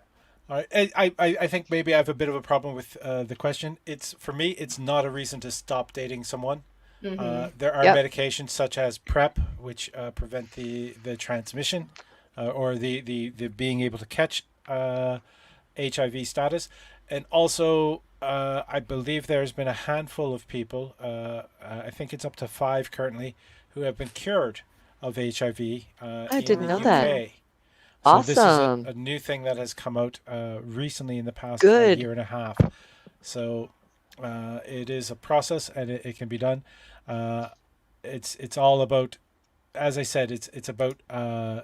All right. I think maybe I have a bit of a problem with the question. For me, it's not a reason to stop dating someone. There are medications such as PrEP, which prevent the transmission or the being able to catch HIV status. And also, I believe there's been a handful of people, I think it's up to 5 currently, who have been cured of HIV I in didn't the know UK. that. So Awesome. this is a new thing that has come out recently in the past Good. year and a half. So it is a process and it can be done. It's all about, as I said, it's about, I'm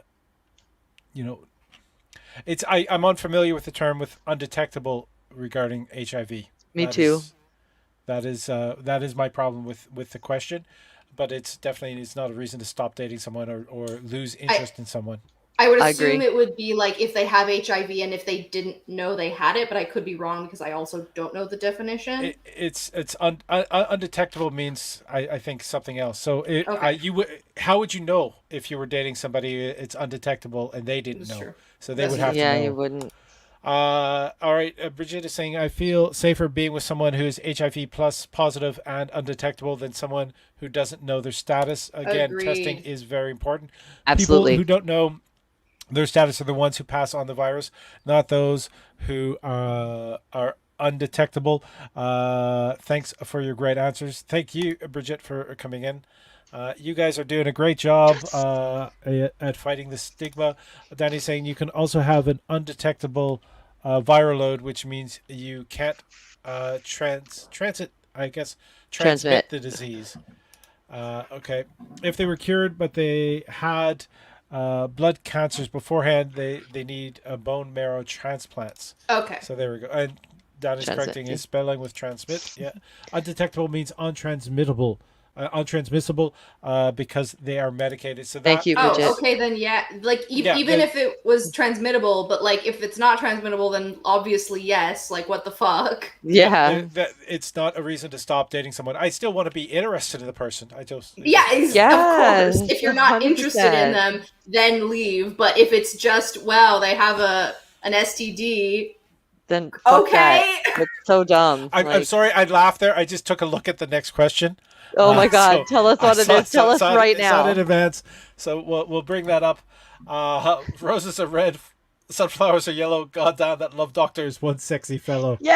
unfamiliar with the term with undetectable regarding HIV. Me too. That is my problem with the question, but it's not a reason to stop dating someone or lose interest in someone. I would I assume agree. it would be like if they have HIV and if they didn't know they had it, but I could be wrong because I also don't know the definition. Undetectable means I think something else. So how would you know if you were dating somebody it's undetectable and they didn't know? True. So they would have to know. Yeah, you wouldn't. All right, Brigitte is saying, I feel safer being with someone who is HIV plus positive and undetectable than someone who doesn't know their status. Again, Agreed. testing is very important. Absolutely. People who don't know their status are the ones who pass on the virus, not those who are undetectable. Thanks for your great answers. Thank you, Brigitte, for coming in. You guys are doing a great job at fighting the stigma. Danny's saying you can also have an undetectable viral load, which means you can't transmit the disease. Okay. If they were cured, but they had blood cancers beforehand, they need bone marrow transplants. Okay. So there we go. And Danny's correcting his spelling with transmit. Yeah. Undetectable means untransmittable. Untransmissible because they are medicated. So Thank you, Bridget. Oh, okay, then like even if it was transmittable, but like if it's not transmittable, then obviously yes. Like what the fuck? Yeah. It's not a reason to stop dating someone. I still want to be interested in the person. I just Of course. If you're not 100%. Interested in them, then leave. But if it's just they have an STD. Then okay, it's so dumb. I'm sorry, I laughed there. I just took a look at the next question. Oh my God! Tell us what it is. Tell us right now. In advance, so we'll bring that up. Roses are red, sunflowers are yellow. God damn, that love doctor is one sexy fellow. Yay!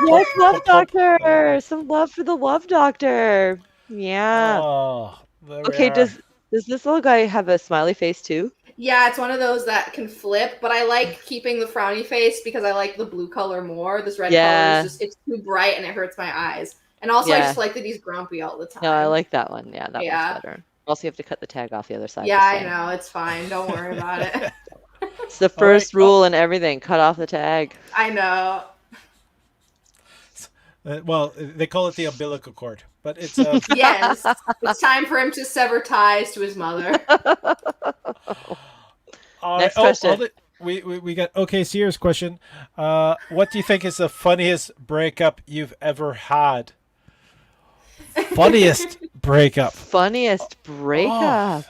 Yes, love doctor. Some love for the love doctor. Yeah. Oh, okay. Does this little guy have a smiley face too? Yeah, it's one of those that can flip, but I like keeping the frowny face because I like the blue color more. This red color is Yeah. just, it's too bright and it hurts my eyes. And also I Yeah. just like that he's grumpy all the time. No, I like that one. Yeah, that Yeah. one's better. Also, you have to cut the tag off the other side. Yeah, just I saying. know, it's fine. Don't worry about it. It's the All right. first rule and everything. Cut off the tag. I know. Well, they call it the umbilical cord, but it's Yes. It's time for him to sever ties to his mother. Next question. We got okay. Sears question. What do you think is the funniest breakup you've ever had? Funniest breakup. Funniest breakup.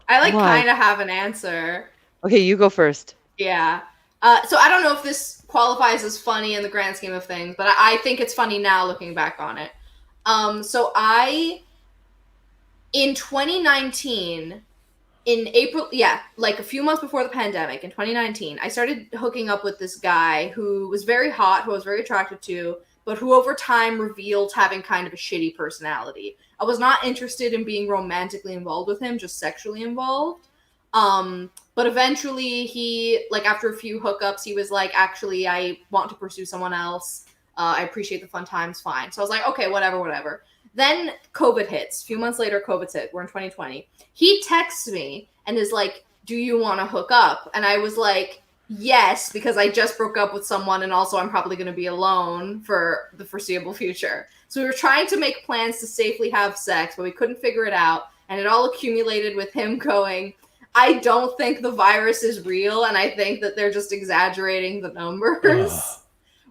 I like Why? kind of have an answer. Okay, you go first. Yeah. So I don't know if this qualifies as funny in the grand scheme of things, but I think it's funny now looking back on it. So in 2019, in April, yeah, like a few months before the pandemic, in 2019, I started hooking up with this guy who was very hot, who I was very attracted to, but who over time revealed having kind of a shitty personality. I was not interested in being romantically involved with him, just sexually involved. But eventually he, like after a few hookups, he was like, actually, I want to pursue someone else. I appreciate the fun times, fine. So I was like, okay, whatever. Then COVID hits. A few months later, COVID's hit. We're in 2020. He texts me and is like, do you want to hook up? And I was like, yes, because I just broke up with someone and also I'm probably going to be alone for the foreseeable future. So we were trying to make plans to safely have sex, but we couldn't figure it out. And it all accumulated with him going, I don't think the virus is real, and I think that they're just exaggerating the numbers. Ugh.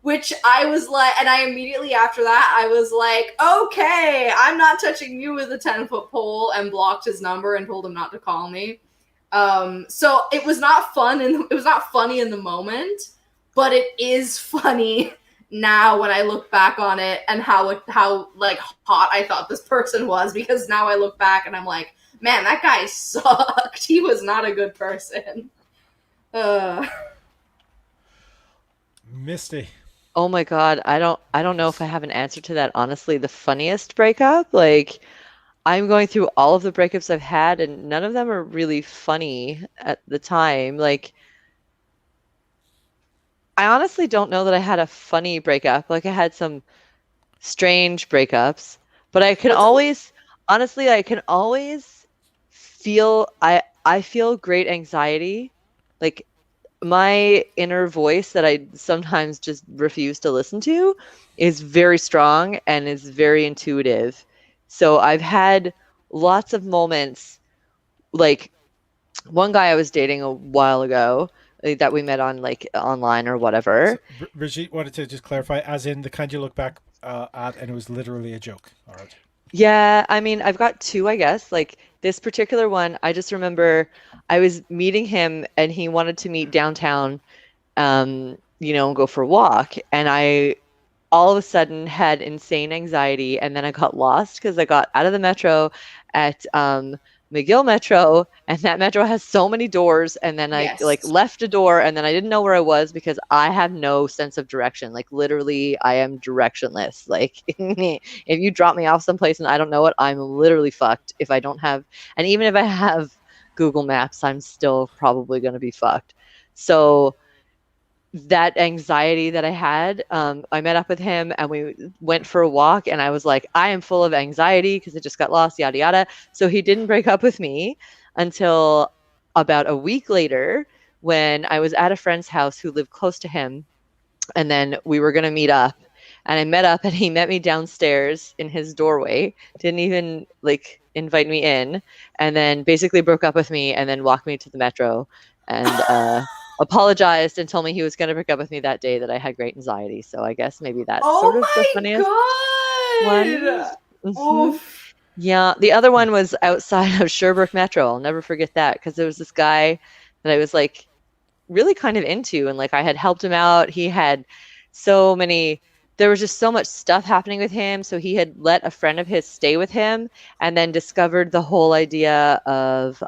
Which I was like, and I immediately after that, I was like, okay, I'm not touching you with a 10-foot pole, and blocked his number and told him not to call me. So it was not fun, and it was not funny in the moment, but it is funny now when I look back on it and how like hot I thought this person was, because now I look back and I'm like, man, that guy sucked. He was not a good person. Misty. Oh my God, I don't know if I have an answer to that. Honestly, the funniest breakup, like I'm going through all of the breakups I've had and none of them are really funny at the time. Like I honestly don't know that I had a funny breakup. Like I had some strange breakups, but I can always honestly I can always feel I feel great anxiety. Like my inner voice that I sometimes just refuse to listen to is very strong and is very intuitive. So I've had lots of moments, like one guy I was dating a while ago that we met on like online or whatever. So, Brigitte wanted to just clarify, as in the kind you look back at, and it was literally a joke. All right. Yeah, I mean, I've got two, I guess. Like this particular one, I just remember I was meeting him and he wanted to meet downtown, go for a walk. And I all of a sudden had insane anxiety. And then I got lost because I got out of the metro at McGill Metro, and that metro has so many doors. And then I like left a door and then I didn't know where I was because I have no sense of direction. Like literally I am directionless. Like if you drop me off someplace and I don't know it, I'm literally fucked if I don't have, and even if I have Google Maps, I'm still probably going to be fucked. So that anxiety that I had, I met up with him and we went for a walk and I was like, I am full of anxiety because I just got lost, yada, yada. So he didn't break up with me until about a week later when I was at a friend's house who lived close to him. And then we were going to meet up and I met up and he met me downstairs in his doorway, didn't even like invite me in, and then basically broke up with me and then walked me to the metro and, apologized and told me he was going to break up with me that day, that I had great anxiety. So I guess maybe that's sort of the funniest one. Mm-hmm. Yeah. The other one was outside of Sherbrooke Metro. I'll never forget that because there was this guy that I was like really kind of into and like I had helped him out. He had there was just so much stuff happening with him. So he had let a friend of his stay with him and then discovered the whole idea of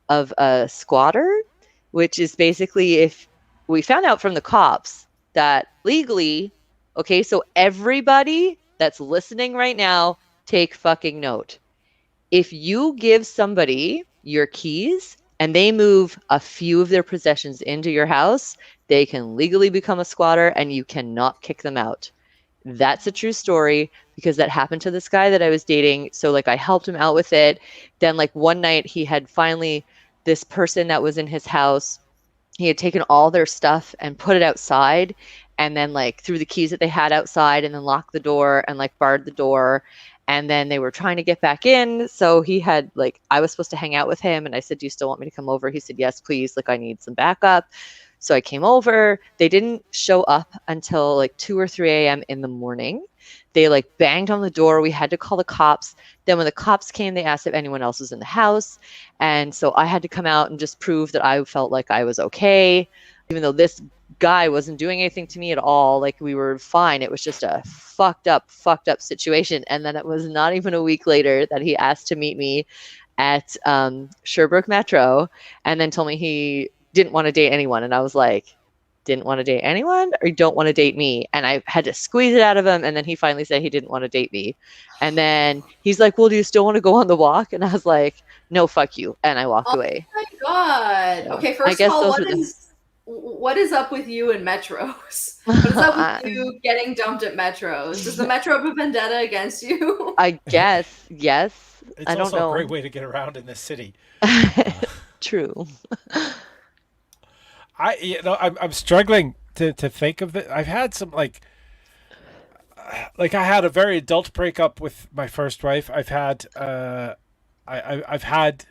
a squatter, which is basically, if we found out from the cops that legally, okay, so everybody that's listening right now, take fucking note. If you give somebody your keys and they move a few of their possessions into your house, they can legally become a squatter and you cannot kick them out. That's a true story because that happened to this guy that I was dating. So like I helped him out with it. Then like one night he had finally, this person that was in his house, he had taken all their stuff and put it outside and then like threw the keys that they had outside and then locked the door and like barred the door. And then they were trying to get back in. So he had like, I was supposed to hang out with him. And I said, do you still want me to come over? He said, yes, please. Like I need some backup. So I came over. They didn't show up until like 2 or 3 a.m. in the morning. They like banged on the door. We had to call the cops. Then when the cops came, they asked if anyone else was in the house. And so I had to come out and just prove that I felt like I was okay, even though this guy wasn't doing anything to me at all. Like we were fine. It was just a fucked up situation. And then it was not even a week later that he asked to meet me at Sherbrooke Metro and then told me he didn't want to date anyone. And I was like, didn't want to date anyone or you don't want to date me? And I had to squeeze it out of him. And then he finally said he didn't want to date me. And then he's like, well, do you still want to go on the walk? And I was like, no, fuck you. And I walked away. Oh my God. So, Okay, I first guess of all, those what is up with you and metros? What is up with you getting dumped at metros? Does the metro have a vendetta against you? I guess, yes. It's I don't also know. a great way to get around in this city. True. I'm struggling to think of it. I've had some like I had a very adult breakup with my first wife. I've had I've had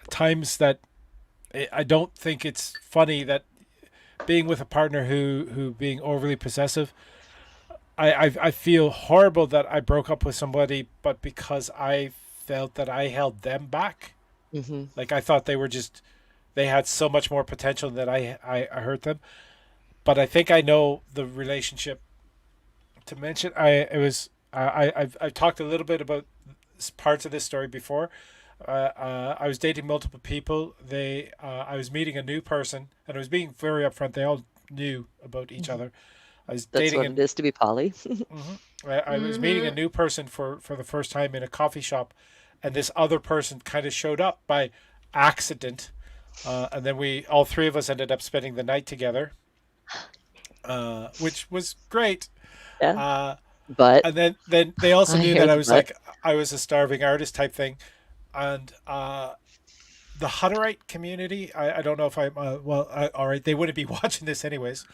times that I don't think it's funny that being with a partner who being overly possessive. I feel horrible that I broke up with somebody, but because I felt that I held them back. Mm-hmm. Like I thought they had so much more potential that I hurt them. But I think I know the relationship to mention. I've talked a little bit about parts of this story before. I was dating multiple people. I was meeting a new person, and I was being very upfront. They all knew about each other. I was That's dating what it is to be poly. I was meeting a new person for the first time in a coffee shop, and this other person kind of showed up by accident, and then all three of us ended up spending the night together, which was great. Yeah. But and then they also knew that I was but. like I was a starving artist type thing, and the Hutterite community. I don't know if I'm all right. They wouldn't be watching this anyways.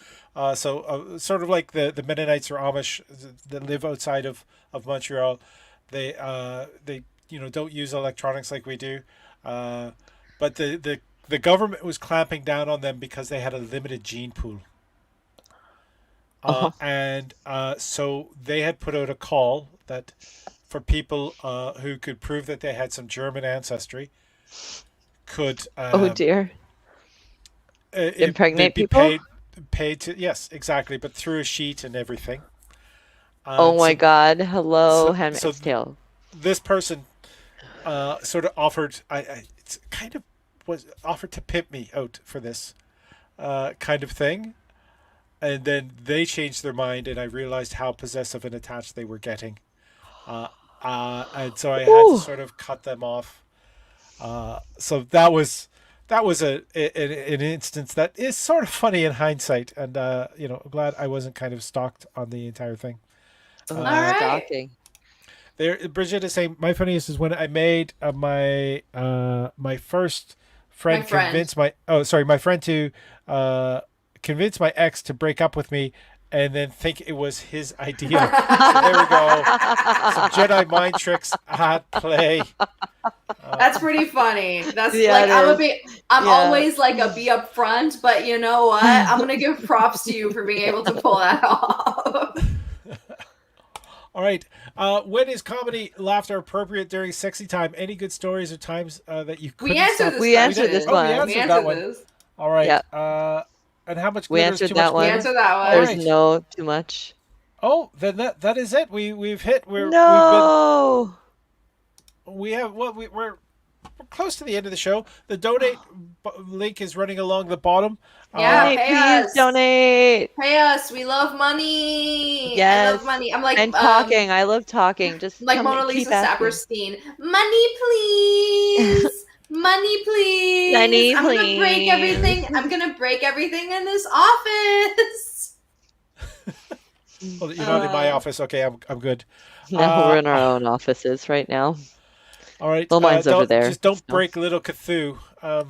So sort of like the Mennonites or Amish that live outside of Montreal. They don't use electronics like we do. But the government was clamping down on them because they had a limited gene pool. And so they had put out a call that for people who could prove that they had some German ancestry could Oh dear. Impregnate they'd be people? paid to, yes, exactly, but through a sheet and everything. Oh my So God. Hello, so Handmaid's Tale. this person sort of offered it's kind of was offered to pimp me out for this kind of thing, and then they changed their mind, and I realized how possessive and attached they were getting, and so I had to Ooh. sort of cut them off. So that was an instance that is sort of funny in hindsight, and I'm glad I wasn't kind of stalked on the entire thing. Oh, All right. stalking. There, Bridget is saying my funniest is when I made my first friend My friend. convince my friend to convince my ex to break up with me, and then think it was his idea. So there we go. Some Jedi mind tricks at play. That's pretty funny. That's Yeah, like it I'm Yeah. always like a be upfront, but you know what? I'm gonna give props to you for being able to pull that off. All right. When is comedy laughter appropriate during sexy time? Any good stories or times that you couldn't We answered stop? this. We answered question. this Oh, we one. answered We that answered one. this. All right. Yeah. And how much We glitter is answered too much that one. We glitter? answered that one. There's Alright. no too much. Oh, then that is it. We've hit. No. We're close to the end of the show. The donate link is running along the bottom. Yeah. Donate, pay please us. donate. Pay us. We love money. I Yes. love money. I'm like And talking. I love talking. Just like come Mona keep Lisa asking. Saperstein. Money, please. Money, please. Money, I'm gonna break please. everything. I'm gonna break everything in this office. Well, you're not in my office. Okay, I'm good. No, we're in our own offices right now. All right. Well, mine's over there. Don't so. break little Cthulhu.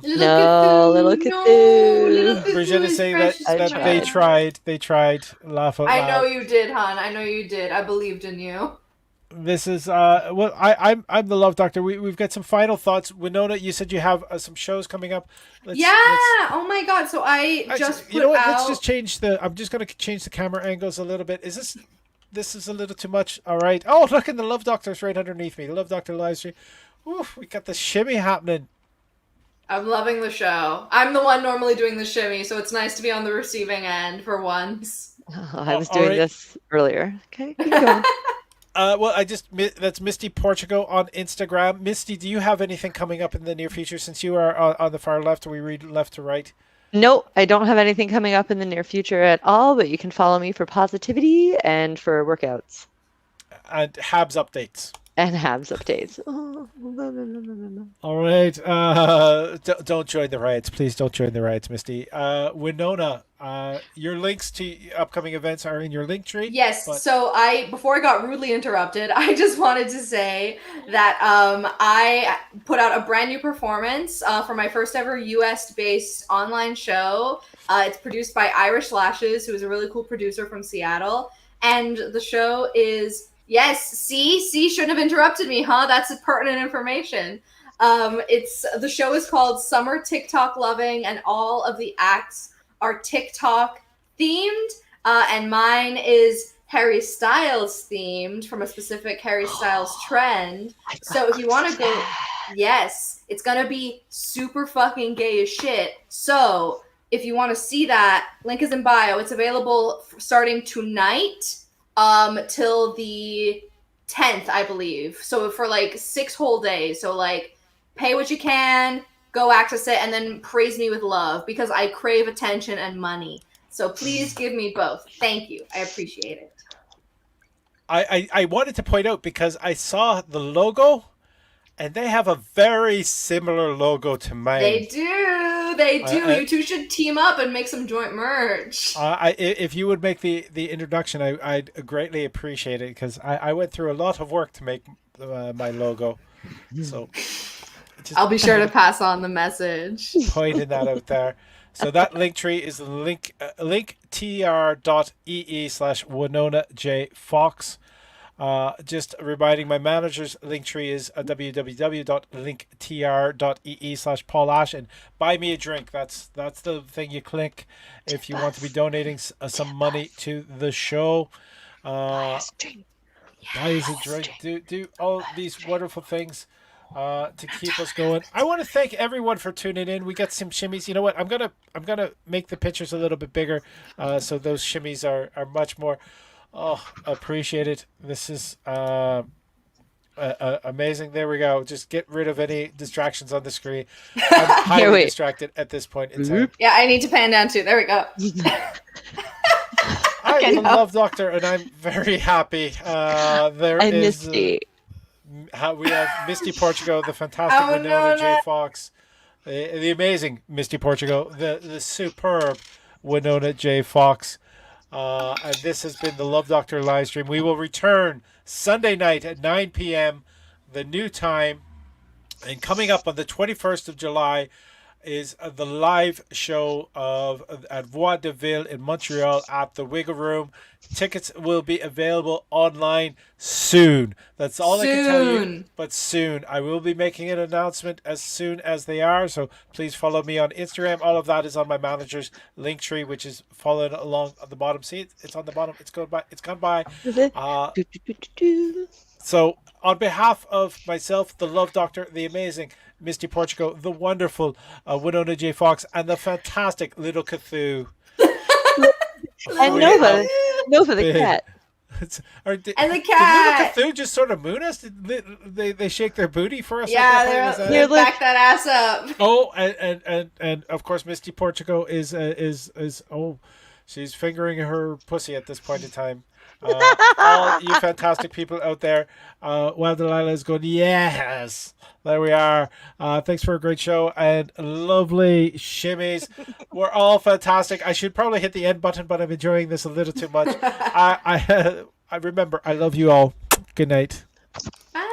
Little Cthulhu. Brigitte is saying that they tried. They tried. Laugh out loud. I know you did, hon. I know you did. I believed in you. This is well, I'm the Love Doctor. We've got some final thoughts. Winona, you said you have some shows coming up. Let's, oh my god! So I just put you know what? out... Let's just change the. I'm just gonna change the camera angles a little bit. Is this? This is a little too much. All right. Oh, look, and the Love Doctor's right underneath me. The Love Doctor live stream. Oof, we got the shimmy happening. I'm loving the show. I'm the one normally doing the shimmy, so it's nice to be on the receiving end for once. I was doing this earlier. Okay, keep going. Well, that's Misty Portugal on Instagram. Misty, do you have anything coming up in the near future? Since you are on the far left, we read left to right. Nope, I don't have anything coming up in the near future at all, but you can follow me for positivity and for workouts. And Habs updates. And Habs updates. All right. Don't join the riots. Please don't join the riots, Misty. Winona, your links to upcoming events are in your link tree. Yes. So before I got rudely interrupted, I just wanted to say that I put out a brand new performance for my first ever US-based online show. It's produced by Irish Lashes, who is a really cool producer from Seattle. And the show is... Yes, see, shouldn't have interrupted me, huh? That's pertinent information. The show is called Summer TikTok Loving, and all of the acts are TikTok themed. And mine is Harry Styles themed from a specific Harry Styles trend. So if you want to go, yes, it's gonna be super fucking gay as shit. So if you want to see that, link is in bio. It's available starting tonight. Till the 10th, I believe. So for like 6 whole days. So like pay what you can, go access it, and then praise me with love because I crave attention and money. So please give me both. Thank you. I appreciate it. I wanted to point out because I saw the logo and they have a very similar logo to mine. They do. You two should team up and make some joint merch. If you would make the introduction, I'd greatly appreciate it because I went through a lot of work to make my logo. So I'll be sure to pass on the message. Pointing that out there. So that link tree is linktr.ee/Winona J Fox. Just reminding my manager's link tree is www.linktr.ee/Paul Ash, and buy me a drink. That's the thing you click if you want to be donating some money to the show. Buy us a drink. Do all these wonderful things to keep us going. I want to thank everyone for tuning in. We got some shimmies. You know what? I'm gonna make the pictures a little bit bigger, so those shimmies are much more. Oh, appreciate it. This is amazing. There we go. Just get rid of any distractions on the screen. I'm highly distracted at this point in time. Yeah, I need to pan down too. There we go. I'm the Love Doctor, and I'm very happy. Misty. We have Misty Portugal, the fantastic Winona J Fox, the amazing Misty Portugal, the superb Winona J Fox. And this has been the Love Doctor live stream. We will return Sunday night at 9 p.m., the new time. And coming up on the 21st of July is the live show at Voix de Ville in Montreal at the Wiggle Room. Tickets will be available online soon. That's all I can tell you. But soon. I will be making an announcement as soon as they are. So please follow me on Instagram. All of that is on my manager's link tree, which is following along at the bottom. See, it's on the bottom. It's gone by. So on behalf of myself, the Love Doctor, the amazing Misty Portugal, the wonderful Winona J Fox, and the fantastic little Cthulhu. And Nova the cat. And the cat. Did little Cthulhu just sort of moon us? Did they shake their booty for us? Yeah, they're back that ass up. Oh, and of course, Misty Portugal is she's fingering her pussy at this point in time. All you fantastic people out there. While Delilah is going, yes. There we are. Thanks for a great show and lovely shimmies. We're all fantastic. I should probably hit the end button, but I'm enjoying this a little too much. I remember, I love you all. Good night. Bye.